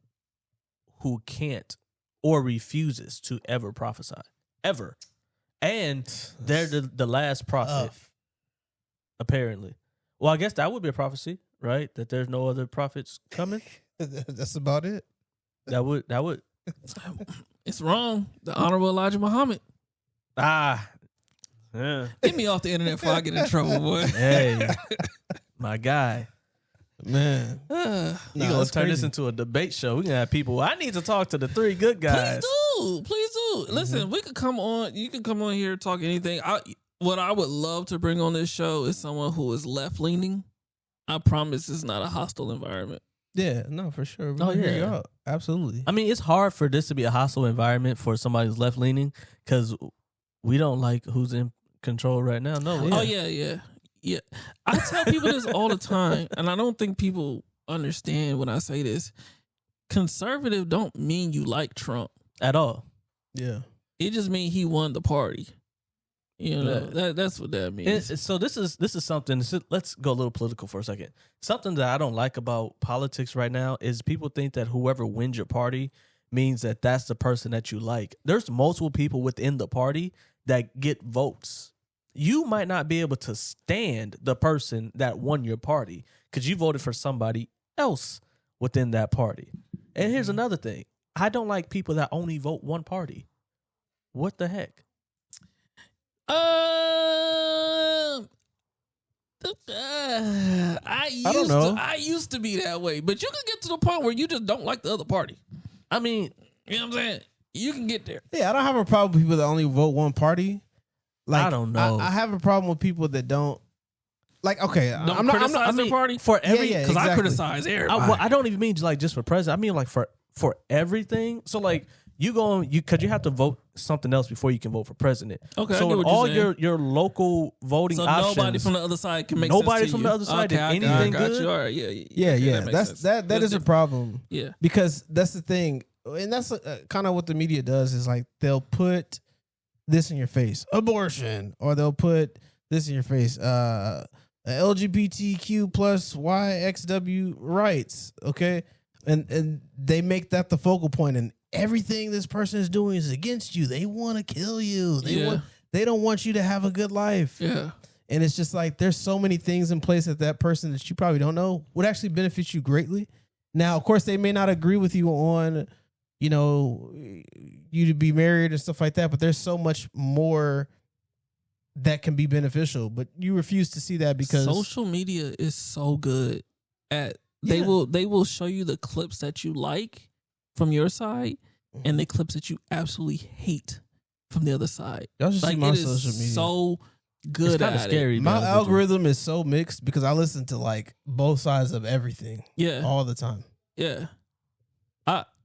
who can't or refuses to ever prophesy? Ever. And they're the last prophet, apparently. Well, I guess that would be a prophecy, right? That there's no other prophets coming. That's about it. That would. It's wrong. The Honorable Elijah Muhammad. Yeah. Get me off the internet before I get in trouble, boy. Hey, my guy. Man. You Nah, gonna that's turn this crazy. into a debate show. We gonna have people. I need to talk to the three good guys. Please do. Listen, we could come on. You can come on here and talk anything. What I would love to bring on this show is someone who is left leaning. I promise it's not a hostile environment. Yeah, no, for sure. Oh, Hear you yeah. out. Absolutely. I mean, it's hard for this to be a hostile environment for somebody who's left leaning because we don't like who's in control right now. No, Yeah. Oh yeah. I tell people this all the time, and I don't think people understand when I say this. Conservative don't mean you like Trump. at all. Yeah. It just means he won the party. You know, that's what that means. So this is something. Let's go a little political for a second. Something that I don't like about politics right now is people think that whoever wins your party means that that's the person that you like. There's multiple people within the party that get votes. You might not be able to stand the person that won your party because you voted for somebody else within that party. And here's another thing. I don't like people that only vote one party. What the heck? I used to be that way, but you can get to the point where you just don't like the other party. I mean, You know what I'm saying? You can get there. Yeah, I don't have a problem with people that only vote one party. Like, I don't know. I have a problem with people that don't. Like, okay, Don't criticize their party for every yeah, because I exactly. criticize everybody. I don't even mean like just for president. I mean like for everything. So like you go because you have to vote something else before you can vote for president. Okay, I So get with what you're all saying. your local voting So options, nobody from the other side can make Nobody sense to from you. the other side did Okay, I anything got good? you. All right, Yeah, okay, yeah. makes That's sense. that That's is a different. problem Yeah. because that's the thing, and that's kind of what the media does is like they'll put this in your face, abortion, or they'll put this in your face, LGBTQ plus YXW rights, okay, and they make that the focal point, and everything this person is doing is against you. They want to kill you. They don't want you to have a good life. Yeah. And it's just like there's so many things in place that person that you probably don't know would actually benefit you greatly. Now, of course, they may not agree with you on, you know, you to be married and stuff like that, but there's so much more that can be beneficial. But you refuse to see that because social media is so good at they Yeah. will show you the clips that you like from your side and the clips that you absolutely hate from the other side. y'all should see Like my it social is media. so good It's kind of at scary. it. to be My honest with you. algorithm is so mixed because I listen to like both sides of everything Yeah, all the time. yeah.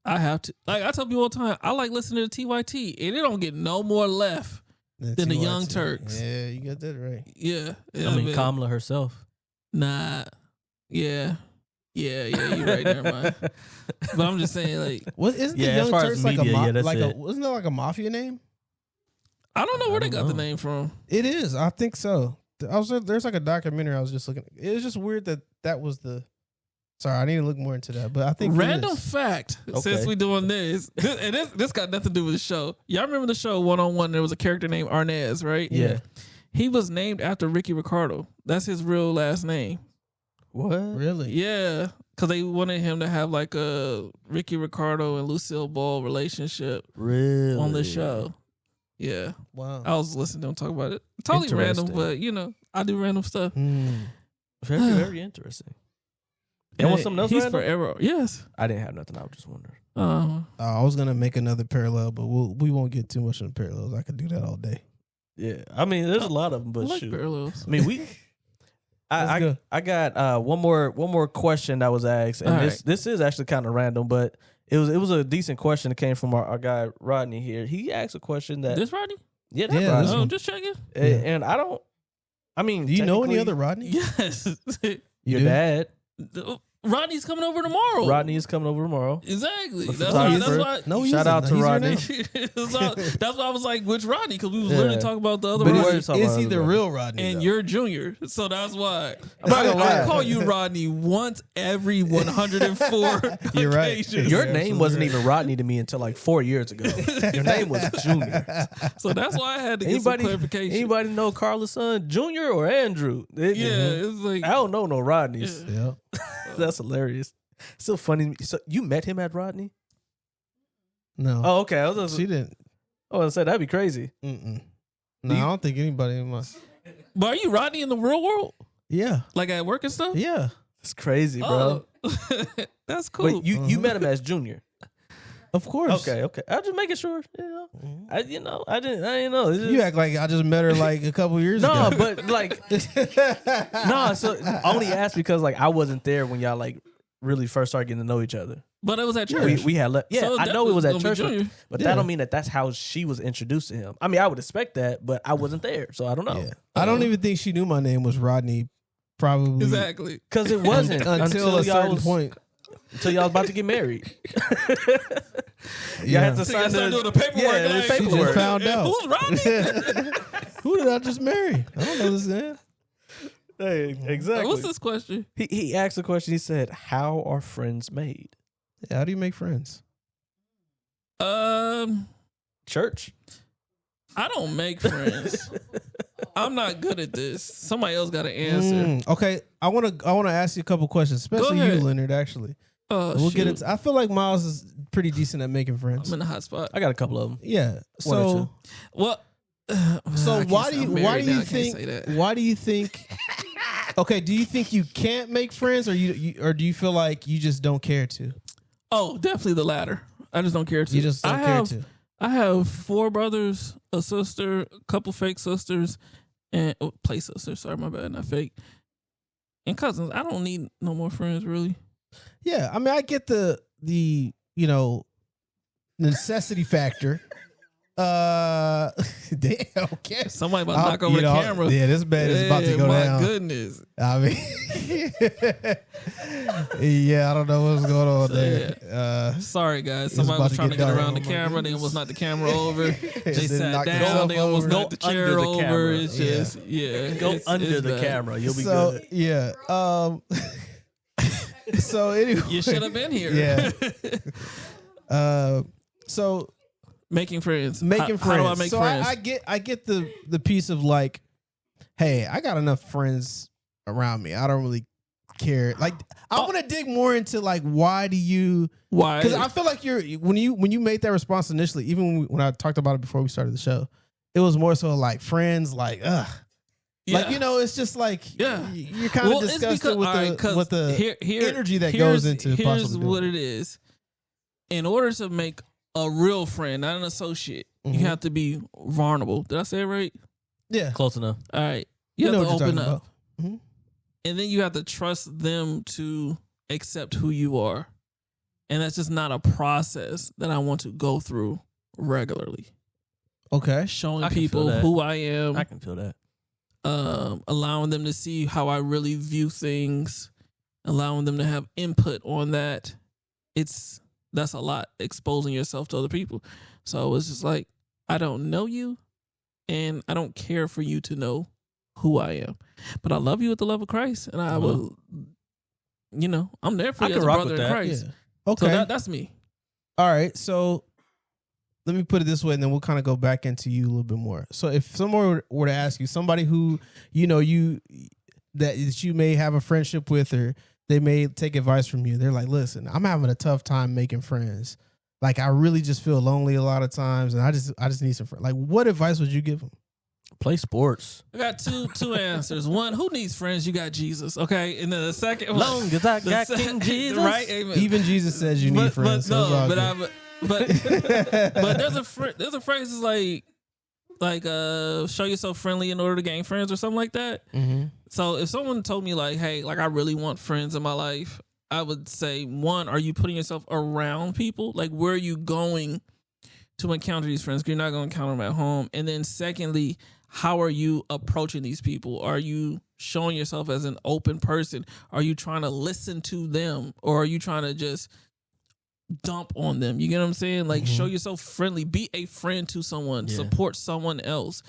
I have to. Like I tell people all the time, I like listening to TYT, and it don't get no more left. Than the Young TYT. Turks. Yeah, you got that right. Yeah, I mean, Kamala herself. Nah. Yeah. You're right there, man. But I'm just saying, like, What isn't Yeah, the as Young far as Turks like media, yeah, a that's like it. wasn't that like a mafia name? I don't know where they got the know. name from. It is. I think so. There's like a documentary I was just looking. It was just weird that was the. Sorry, I need to look more into that. But I think it Random is. fact, since Okay. we doing this got nothing to do with the show. Y'all remember the show One on One? There was a character named Arnaz, right? Yeah. He was named after Ricky Ricardo. That's his real last name. What? Really? Yeah, because they wanted him to have like a Ricky Ricardo and Lucille Ball relationship Really? on the show. Yeah, Wow. I was listening to him talk about it. Totally random, Interesting. but I do random stuff. Very, very interesting. And want something else He's random? forever. Yes. I didn't have nothing. I was just wondering. I was gonna make another parallel, but we won't get too much in the parallels. I could do that all day. Yeah. I mean, there's a lot of them, I but like shoot. parallels. I mean, Let's I go. I got one more question that was asked, and All this is actually kind of random, but it was a decent question that came from our guy Rodney here. He asked a question that This Rodney? yeah, Yeah, Rodney. this Oh, one. just checking. And I don't. I mean, Do you know any technically, other Rodney? Yes. Your do? dad, Rodney's coming over tomorrow. Rodney, is coming over tomorrow. Exactly. The That's why. That's photographer. why. No, he Shout isn't. out to He's your Rodney. name. That's why I was like, which Rodney? Because we was Yeah. literally talking about the other But We Rodney. were is talking he about the other real Rodney? And though? you're Junior, so that's why. I'm not gonna I lie. call you Rodney once every 104 You're right. occasions. Your You're name absolutely wasn't right. even Rodney to me until like 4 years ago. Your name was Junior. So that's why I had to get some clarification. Anybody know Carla's son, Junior or Andrew? Yeah, it's like I don't know no Rodneys. Yeah. Yeah. That's hilarious. Still funny. So you met him at Rodney? No. Oh, okay. I was She didn't. gonna say that'd be crazy. Mm-mm. No, I don't think anybody in my. But are you Rodney in the real world? Yeah. Like at work and stuff? Yeah. It's crazy, bro. Oh. That's cool. But you met him as Junior. Of course. Okay. I was just making sure. I didn't know. I didn't know. It's just- You act like I just met her like a couple years no, ago. but like no. So I only asked because like I wasn't there when y'all like really first started getting to know each other. But it was at church. We had left. Yeah, So I know it was definitely at gonna church, be Junior. but Yeah. that don't mean that that's how she was introduced to him. I mean, I would expect that, but I wasn't there, so I don't know. Yeah. I don't even think she knew my name was Rodney. Probably Exactly. Because it wasn't until a y'all certain was, point. until y'all was about to get married. Y'all Yeah. had to So you sign started the doing the paperwork. Yeah, the like, She just paperwork. found out. Who's Rodney? Who did I just marry? I don't know this man. Hey, exactly. What's this question? He asked a question. He said, "How are friends made?" Yeah, how do you make friends? Church. I don't make friends. I'm not good at this. Somebody else got to answer. Okay, I want to ask you a couple questions, especially you, ahead. Leonard. Actually, Oh, we'll shoot. get into. I feel like Miles is pretty decent at making friends. I'm in the hot spot. I got a couple of them. Yeah. One or So two. Well, so I why can't do say you I'm why married do now. you I can't think say that. why do you think? Okay, do you think you can't make friends, or or do you feel like you just don't care to? Oh, definitely the latter. I just don't care to. You just don't care to. I have 4 brothers, a sister, a couple fake sisters, and play sisters. Sorry, my bad, not fake. And cousins. I don't need no more friends, really. Yeah, I mean, I get the necessity factor. Damn, okay. Somebody about to knock over the camera. Yeah, this bed is about to Yeah, go my down. goodness. I mean, yeah, I don't know what's going on So, there. Sorry, guys. It's Somebody about was to trying to get get dark. around the Oh, my camera. They goodness. almost knocked the camera over. They Just sat knocked down. itself They almost over. knocked the Go under chair the over. camera. It's just, yeah. Go it's under the bad. camera. You'll be So good. yeah, so anyway, You should have been here. Yeah. So Making friends. making How friends. do I make so friends? I get the piece of like, hey, I got enough friends around me. I don't really care. Like, I want to dig more into like, why do you? Why? Because I feel like when you made that response initially, even when I talked about it before we started the show, it was more so like friends, like ugh. Yeah. Like, it's just like Yeah. you're kind of it's disgusted with all right, 'cause with the here- energy that here's- goes into Here's possibly what doing it is. In order to make a real friend, not an associate, Mhm. you have to be vulnerable. Did I say it right? Yeah. Close enough. All right. You You know have what to you're open talking up. about. Mhm. And then you have to trust them to accept who you are. And that's just not a process that I want to go through regularly. Okay. Showing I can feel people that. who I am, I can feel that. allowing them to see how I really view things, allowing them to have input on that. That's a lot, exposing yourself to other people. So it's just like, I don't know you, and I don't care for you to know who I am. But I love you with the love of Christ, and I will, I'm there for I you can as a rock brother with in that. Christ. Yeah. Okay. So that's me. All right. So let me put it this way, and then we'll kind of go back into you a little bit more. So if someone were to ask you, somebody who that you may have a friendship with, or they may take advice from you, they're like, listen, I'm having a tough time making friends. Like, I really just feel lonely a lot of times, and I just need some friends. Like, what advice would you give them? Play sports. I got two answers. One, who needs friends? You got Jesus, okay? And then the second, Long as I got the King Jesus. right? Amen. Even Jesus says you need friends. So it's all good. But there's a phrase is like show yourself friendly in order to gain friends or something like that. Mm-hmm. So if someone told me like, hey, like I really want friends in my life, I would say, one, are you putting yourself around people? Like, where are you going to encounter these friends? 'Cause you're not going to encounter them at home. And then secondly, how are you approaching these people? Are you showing yourself as an open person? Are you trying to listen to them, or are you trying to just dump on them? You get what I'm saying? Like, show yourself friendly. Be a friend to someone. Yeah. Support someone else.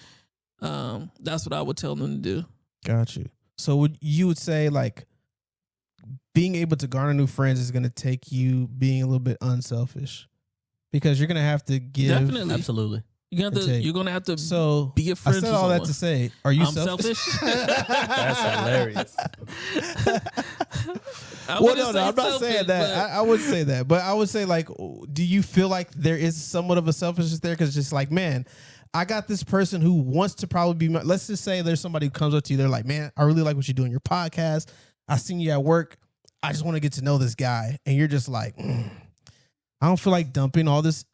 That's what I would tell them to do. Got you. So you would say, like, being able to garner new friends is going to take you being a little bit unselfish, because you're going to have to give. Definitely. Absolutely. You're gonna have to So be a I friend said to all someone. that to say, are you I'm selfish? That's hilarious. I Well, wouldn't no, say I'm not selfish, saying that. I would say that, but I would say, like, do you feel like there is somewhat of a selfishness there? Because just like, man, I got this person who wants to probably be. Let's just say there's somebody who comes up to you. They're like, man, I really like what you do in your podcast. I seen you at work. I just want to get to know this guy, and you're just like, I don't feel like dumping all this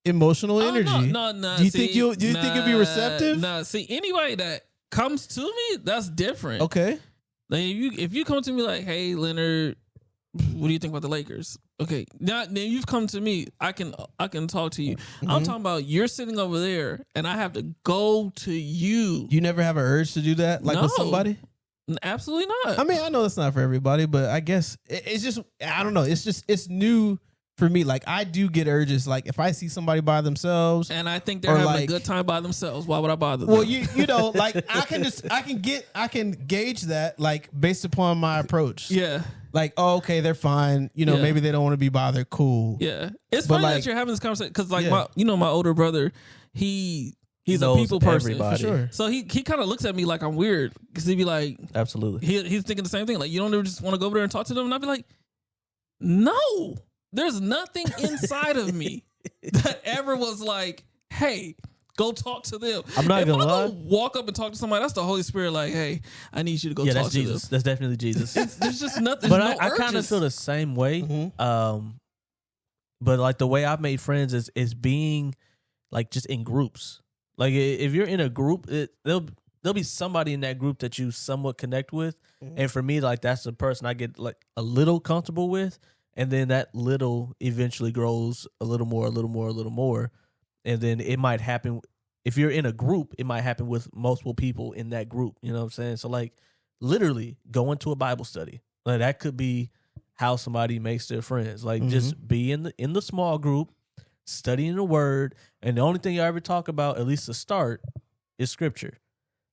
emotional Oh, energy. No. Do you think you'll be receptive? Nah, see, anybody that comes to me, that's different. Okay. Like, if you come to me like, hey, Leonard, what do you think about the Lakers? Okay, now then you've come to me. I can talk to you. I'm talking about you're sitting over there, and I have to go to you. You never have an urge to do that, like with No. somebody? Absolutely not. I mean, I know that's not for everybody, but I guess it's just, I don't know. It's new for me. Like, I do get urges. Like, if I see somebody by themselves, and I think they're or having a like- good time by themselves. Why would I bother them? well, you know, like, I can gauge that, like, based upon my approach. yeah. Like, oh, okay, they're fine. You know, Yeah. maybe they don't want to be bothered. Cool. Yeah, it's But funny like- that you're having this conversation because, like, Yeah. my older brother, he's a knows people person. everybody. For sure. So he kind of looks at me like I'm weird because he'd be like, Absolutely. he's thinking the same thing. Like, you don't ever just want to go over there and talk to them, and I'd be like, no, there's nothing inside of me that ever was like, hey, go talk to them. I'm not if gonna I lie. go walk up and talk to somebody, that's the Holy Spirit. Like, hey, I need you to go Yeah, talk that's to Jesus. them. That's definitely Jesus. There's just nothing. But There's no I kind of urges. feel the same way. Mhm. But like the way I've made friends is being like just in groups. Like if you're in a group, there'll be somebody in that group that you somewhat connect with, and for me, like that's the person I get like a little comfortable with, and then that little eventually grows a little more, and then it might happen. If you're in a group, it might happen with multiple people in that group. You know what I'm saying? So like literally going to a Bible study, like that could be how somebody makes their friends. Like just be in the small group, studying the word, and the only thing you ever talk about, at least to start, is scripture.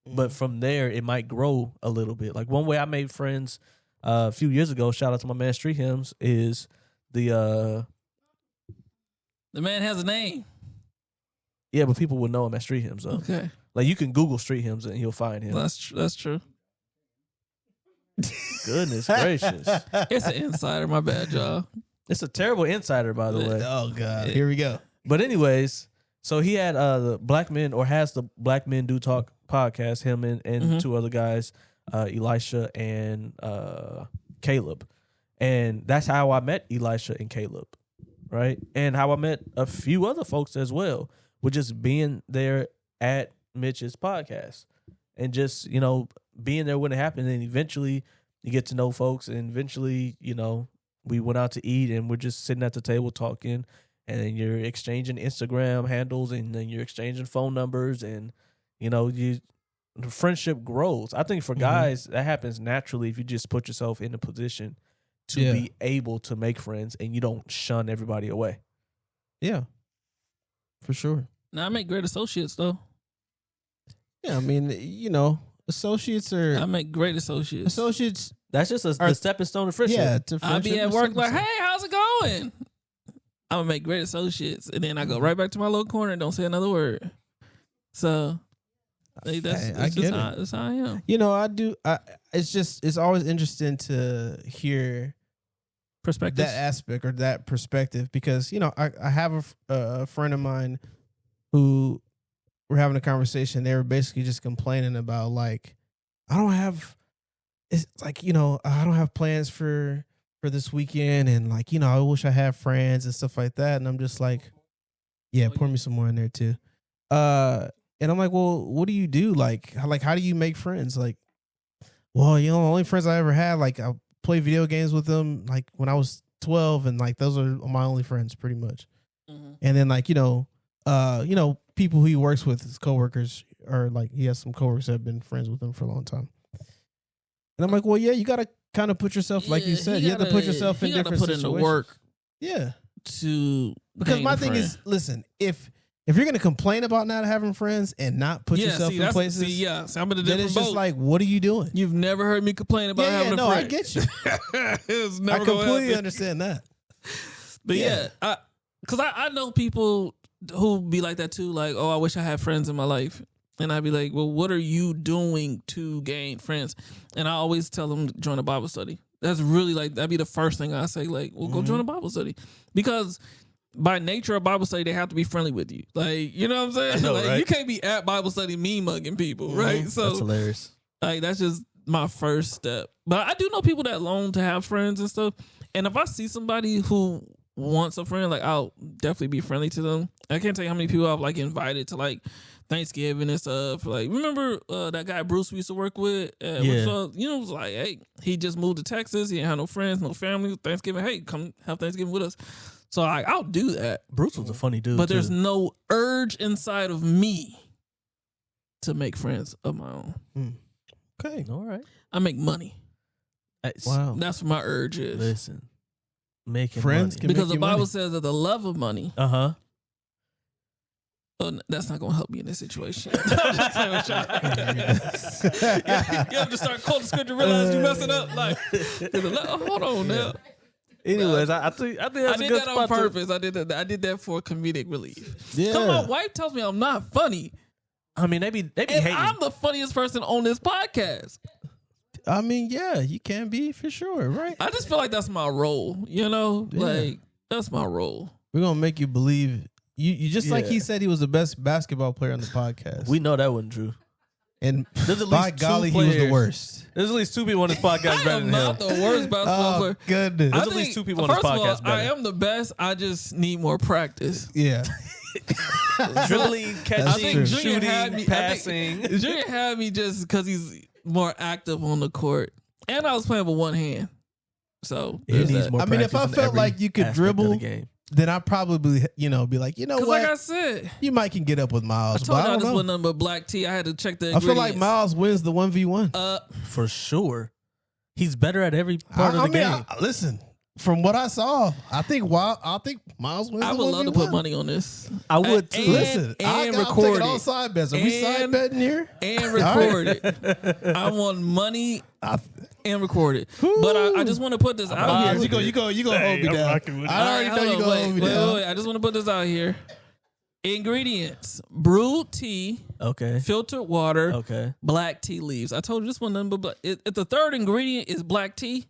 But from there, it might grow a little bit. Like one way I made friends a few years ago, shout out to my man Street Hymns, is the man has a name. yeah, but people will know him as Street Hymns though. Okay, Like you can Google Street Hymns and you'll find him. that's true. Goodness gracious. It's an insider. My bad, y'all. It's a terrible insider, by the way. Oh God, here we go. But anyways, so he had the Black Men, or has the Black Men Do Talk podcast, him and two other guys, Elisha and Caleb. And that's how I met Elisha and Caleb, right? And how I met a few other folks as well, with just being there at Mitch's podcast. and just, you know, being there when it happened. And eventually you get to know folks, and eventually, you know, we went out to eat and we're just sitting at the table talking, and then you're exchanging Instagram handles, and then you're exchanging phone numbers, and, you know, the friendship grows. I think for guys, that happens naturally if you just put yourself in a position to be able to make friends and you don't shun everybody away. Yeah, for sure. Now I make great associates though. Yeah, I mean, you know, associates are I make great associates. That's just the stepping stone of friendship. Yeah, to I'll be friendship at is work like, something. hey, how's it going? I'm gonna make great associates, and then I go right back to my little corner and don't say another word. So like, that's how I am. You know, it's always interesting to hear Perspective. that aspect or that perspective, because, you know, I have a friend of mine who we're having a conversation. They were basically just complaining about, like, it's like, you know, I don't have plans for this weekend, and, like, you know, I wish I had friends and stuff like that. And I'm just like, yeah, pour me some more in there too. And I'm like, well, what do you do? Like, how do you make friends? Like, well, you know, the only friends I ever had, like, I play video games with them, like, when I was 12, and, like, those are my only friends pretty much. Mm-hmm. And then, like, you know, people who he works with, his coworkers, or, like, he has some coworkers that have been friends with him for a long time. And I'm like, well, yeah, you got to kind of put yourself, like you said, you have to put yourself in different put situations. in the work. Yeah. Because my thing is, listen, if you're going to complain about not having friends and not put yourself in places, I'm in a then different it's boat. just like, what are you doing? You've never heard me complain about having a friend. I get you. It's I never completely understand that. But because I know people who be like that too. Like, oh, I wish I had friends in my life. And I'd be like, well, what are you doing to gain friends? And I always tell them to join a Bible study. That's really like, that'd be the first thing I say, like, well, go join a Bible study. Because by nature of Bible study, they have to be friendly with you. Like, you know what I'm saying? I know, like, right? you can't be at Bible study mean mugging people, right? So That's hilarious. like, that's just my first step. But I do know people that long to have friends and stuff. And if I see somebody who wants a friend, like, I'll definitely be friendly to them. I can't tell you how many people I've, like, invited to, like, Thanksgiving and stuff. Like, remember that guy Bruce we used to work with? You know, it was like, hey, he just moved to Texas. He didn't have no friends, no family. Thanksgiving, hey, come have Thanksgiving with us. So I'll do that. Bruce was a funny dude, But there's too. no urge inside of me to make friends of my own. Okay. All right. I make money. Wow. That's what my urge is. Listen, making Friends money. can Because make the you Bible money. says that the love of money, Uh-huh. that's not going to help me in this situation. I'm just saying what you have to start quoting scripture, realize you messing up. Like, hold on now. Anyways, I think that's I a did good that on spot to- purpose. I did that for comedic relief. Yeah. Because my wife tells me I'm not funny. I mean, they be And hating. I'm the funniest person on this podcast. I mean, yeah, you can be for sure, right? I just feel like that's my role, you know? Yeah. Like, that's my role. We're gonna make you believe you just like Yeah. he said he was the best basketball player on the podcast. We know that wasn't true. and There's at by least two golly, he was the players. worst. There's at least two people on this podcast I better am than not him. the worst basketball Oh player. goodness. There's I at least think, two people on this first of all, podcast better. I am the best. I just need more practice. Yeah. Dribbling, That's catching, true. Junior shooting, had me- passing. Junior had me just because he's more active on the court, and I was playing with one hand. So He there's needs that. more I mean, if I practice in felt every like you could aspect of dribble, the game. then I probably, be like, you know Because what? like I said, You might can get up with I Miles, told but I y'all don't this know. was nothing but black tea. I had to check the I feel like ingredients. Miles wins the 1v1. For sure. He's better at every part of the game. Listen, from what I saw, I think Miles wins I the would 1v1. love to put money on this. I would too. Listen, and I'm record taking all it. side bets. Are we side And- betting here? And record it. I want money and record it. But I just want to put this out here. You go hold me I'm down. rocking with you. I already know you gonna hold me down. Wait. I just want to put this out here. Ingredients: brewed tea, Okay. filtered water, Okay. black tea leaves. I told you this one nothing but black. If the third ingredient is black tea,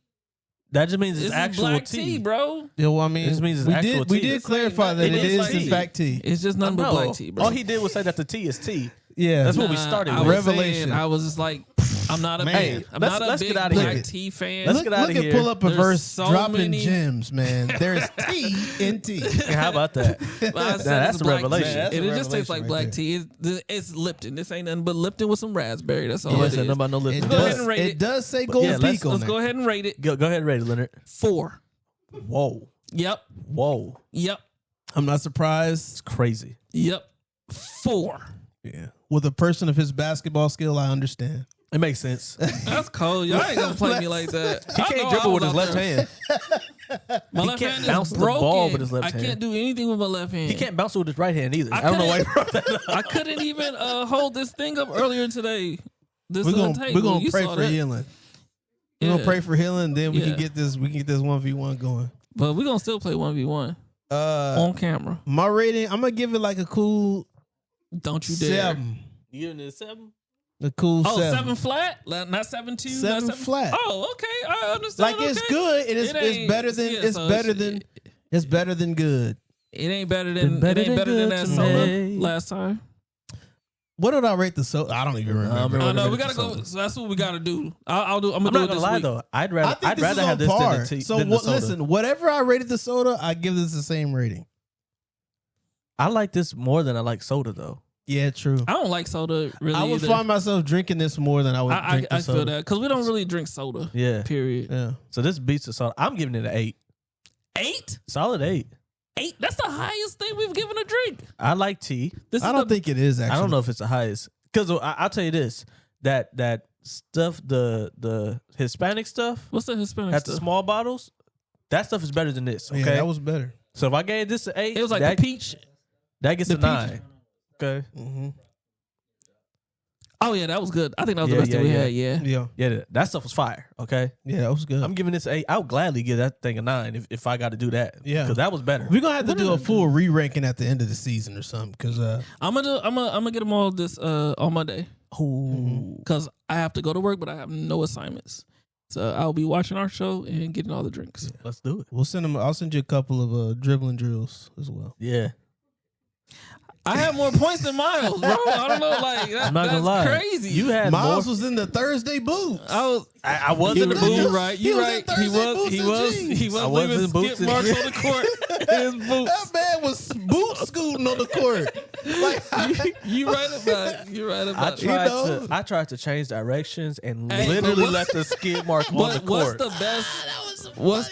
That just means this it's is actual black tea. tea, bro. Yeah, well, I mean, This means it's we actual did we tea. did It's clarify like- that it it is is like in tea. fact tea. It's just nothing but No. black tea, bro. All he did was say that the tea is tea. Yeah, That's what we started I with. was Revelation. saying, I was just like, I'm not a Man. big, I'm let's- not a let's big get outta Black here. T fan. Let's Look, get outta look at here. pull up a There's verse so dropping many- gems, man. There's tea in tea. How about that? But I said that's it's a black revelation. tea. That's a And it just tastes revelation like right black there. tea. It's Lipton. This ain't nothing but Lipton with some raspberry. That's all Oh, it it's is. nothing about no It Lipton. Go ahead does, and rate it it. does say yeah, Golden let's- Peak on Let's there. go ahead and rate it. Go ahead and rate it, Leonard. 4. Whoa. Yep. Whoa. Yep. I'm not surprised. It's crazy. Yep. 4. Yeah. With a person of his basketball skill, I understand. It makes sense. That's cold. Y'all ain't gonna play me like that. He can't dribble with his left hand. My He left can't hand bounce is the broken. ball with his left I hand. can't do anything with my left hand. He can't bounce it with his right hand either. I I don't know why he couldn't- brought that up. I couldn't even hold this thing up earlier today. This We're table. gonna You pray saw for that. healing. We're gonna Yeah. pray for healing, then we Yeah. can get this 1v1 going. But we're gonna still play 1v1 on camera. My rating, I'm gonna give it like a cool Don't you dare. 7. You giving it a 7? A cool Oh, 7. 7 flat? Not 7-2? 7 not flat. Oh, okay. I understand. Like it's okay. good. It is. It It's ain't- better than. yeah, It's so better it's- than. It's better than good. It ain't better Been than better it ain't than better than good that to soda me. last time. What did I rate the soda? I don't even remember. remember I know what we it gotta is. go. So that's what we gotta do. I'm I'm gonna do not it gonna this lie week. though. I'd I rather think this is have on this par. than the tea. So than the soda. listen, whatever I rated the soda, I give this the same rating. I like this more than I like soda though. Yeah, true. I don't like soda really. I would either. find myself drinking this more than I would drink the I soda. feel that because we don't really drink soda. Yeah. Period. Yeah. So this beats the soda. I'm giving it an 8. 8? Solid 8. 8? That's the highest thing we've given a drink. I like tea. This I is don't think it is actually. I don't know if it's the highest because I'll tell you this: that stuff, the Hispanic stuff What's the Hispanic at the stuff? small bottles, that stuff is better than this. Okay, Yeah, that was better. so if I gave this an 8, It was like that, the peach. that gets the a peach. 9. Okay, Mm-hmm. Oh yeah, that was good. I think that was Yeah, the best thing we yeah, had. Yeah. Yeah. yeah, that stuff was fire. Okay, Yeah, that was good. I'm giving this an 8. I would gladly give that thing a 9 if I got to do that. Yeah. because that was better. We're gonna have to do a full re-ranking at the end of the season or something. Cause I'm gonna get them all this on Monday Ooh. because I have to go to work, but I have no assignments. So I'll be watching our show and getting all the drinks. Let's do it. we'll send them. I'll send you a couple of dribbling drills as well. Yeah, I have more points than Miles, bro. I don't know, like I'm not that's gonna lie. crazy. You had Miles more. was in the Thursday boots. I was. I was in the was- booth. You right. He You was right. in Thursday boots and jeans. I was leaving in boots skip and marks jeans. on the court in his boots. That man was boot scooting on the court. Like, You right about it. You right I about it. tried know? I tried to change directions and Hey, literally but let the skid mark on the But what's court. the best? What's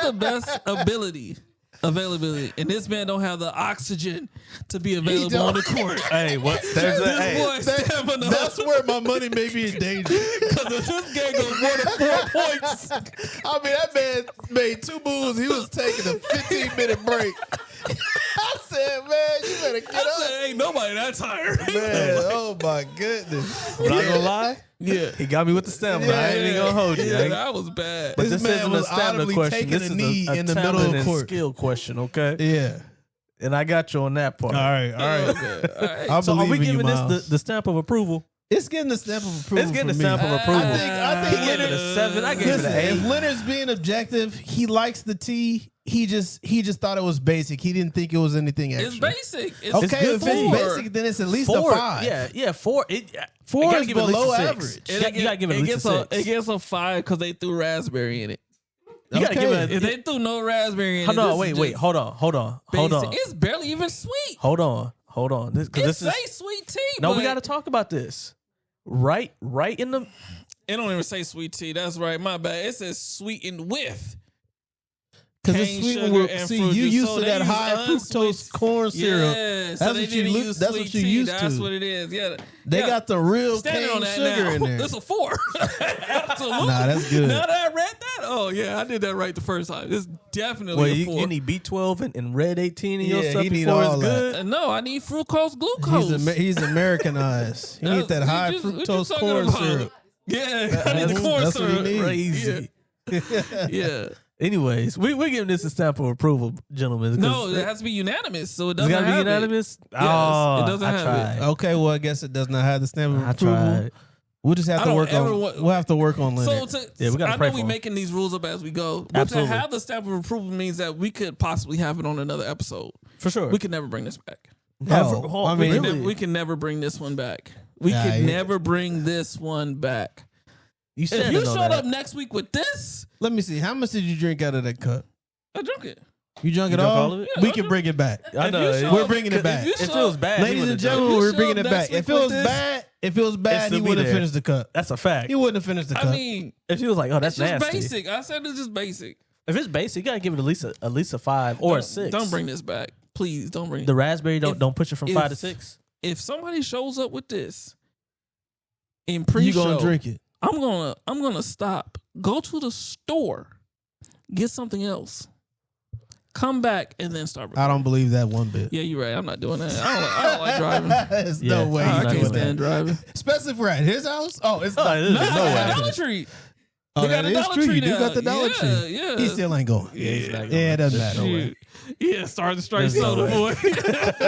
the best availability? And this man don't have the oxygen to be available don't. on the court. Hey, what? There's a, This hey, boy stamina. that's where my money may be in danger. Because if this game goes more than 4 points, I mean, that man made 2 moves. He was taking a 15-minute break. I said, man, you better get I up. said, ain't nobody that tired. Man, oh my goodness. I'm not gonna lie. Yeah. He got me with the stamina. I ain't even gonna hold you. Yeah, I ain't- that was bad. but This this man isn't a was stamina audibly question. taking This a is knee a in the talent middle of and court. skill question, okay? Yeah. And I got you on that part. All right. Okay. All right. I So are believe we in you, giving this Miles. the stamp of approval? It's getting the stamp of approval. It's getting for the stamp me. of approval. I think He gave it Leonard, a 7. I gave listen, it an if 8. Leonard's being objective, he likes the tea. He just thought it was basic. He didn't think it was anything extra. It's basic. It's Okay, good if tea. it's basic, then it's at least 4. a 5. Yeah, 4. 4 you gotta is give it at least below a 6. average. You gotta give it at least a 6. It gets a 5 because they threw raspberry in it. You gotta give it. If they threw no raspberry in it, Hold on, this is wait. just Hold on. basic. It's barely even sweet. Hold on. This It is say sweet tea. no. but We got to talk about this. Right in the. It don't even say sweet tea. That's right. My bad. It says sweetened with. Because it's cane sweet sugar with, and see, fruit you juice. used So to they that use high fructose unsweet- corn syrup. Yeah, so That's they what you didn't look- use that's sweet what you tea. used That's to. what it is. Yeah, They yeah. got the real Standing cane on that sugar now. in there. It's a 4. Absolutely. Nah, that's good. Now that I read that, oh yeah, I did that right the first time. It's definitely Well, a 4. you need B12 and red 18 in your Yeah, stuff he need before all it's that. good. No, I need fructose glucose. He's Americanized. He need that What high you what you fructose talking corn about? syrup. Yeah, I need the corn That's what he syrup. needs. Crazy. Yeah. Anyways, we're giving this a stamp of approval, gentlemen. 'cause No, it has to be unanimous, so it it's doesn't gotta be have unanimous. Yes, oh, it doesn't I have it. tried. Okay, well, I guess it does not have the stamp of I approval. tried. We'll just have I to don't work ever on. want- We'll have to work on So Leonard. Yeah, we gotta I pray know for we him. making these rules up as we go. But Absolutely. to have the stamp of approval means that we could possibly have it on another episode. For sure. We could never bring this back. Never. Oh, Oh, I mean, We, really? can never, we can never bring this one back. We Yeah, could yeah. never bring this one back. You If said you showed up next week with this, Let me see. How much did you drink out of that cup? I drunk it. You drunk You it drunk all? all of it? Yeah, We I can drunk- bring it back. I If know. you show We're up- bringing it back. if you It show feels up- bad. he Ladies wouldn't and have done gentlemen, If you we're bringing show it up back. next If week it with was this- bad, if it was bad, still he be wouldn't have there. finished the cup. That's a fact. He wouldn't have finished the cup. I mean, If he was like, "Oh, that's it's just nasty." basic. I said it's just basic. If it's basic, you gotta give it at least a 5 or a Don't- 6. Don't bring this back, please. Don't bring the raspberry. If- Don't push it from 5 to if- 6. If somebody shows up with this in You pre-show, gonna drink it? I'm gonna stop. Go to the store, get something else, come back, and then start. I don't believe that one bit. Yeah, you're right. I'm not doing that. I don't like driving. There's Yeah. no way I'm I you not can't doing doing stand that. driving. Especially if we're at his house. Oh, it's Oh, not. it is. No, No I way. got Dollar Tree. Oh, They got that a is Dollar true. Tree You do now. got the Dollar Yeah, Tree. yeah. He still ain't going. Yeah, he's not going. Yeah, it doesn't There's matter. no way. Yeah, start the straight There's no soda, way. boy.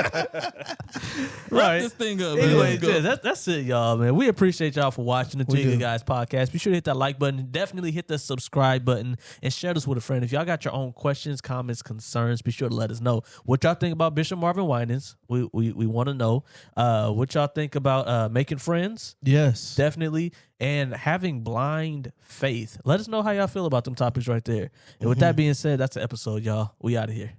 Wrap Right. this thing up, man. Anyway, Let's go. yeah, that's it, y'all, man. We appreciate y'all for watching the We Two Good do. Guys podcast. Be sure to hit that like button. Definitely hit the subscribe button and share this with a friend. If y'all got your own questions, comments, concerns, be sure to let us know. What y'all think about Bishop Marvin Winans? We want to know. What y'all think about making friends? Yes. Definitely. And having blind faith. Let us know how y'all feel about them topics right there. And with that being said, that's the episode, y'all. We out of here.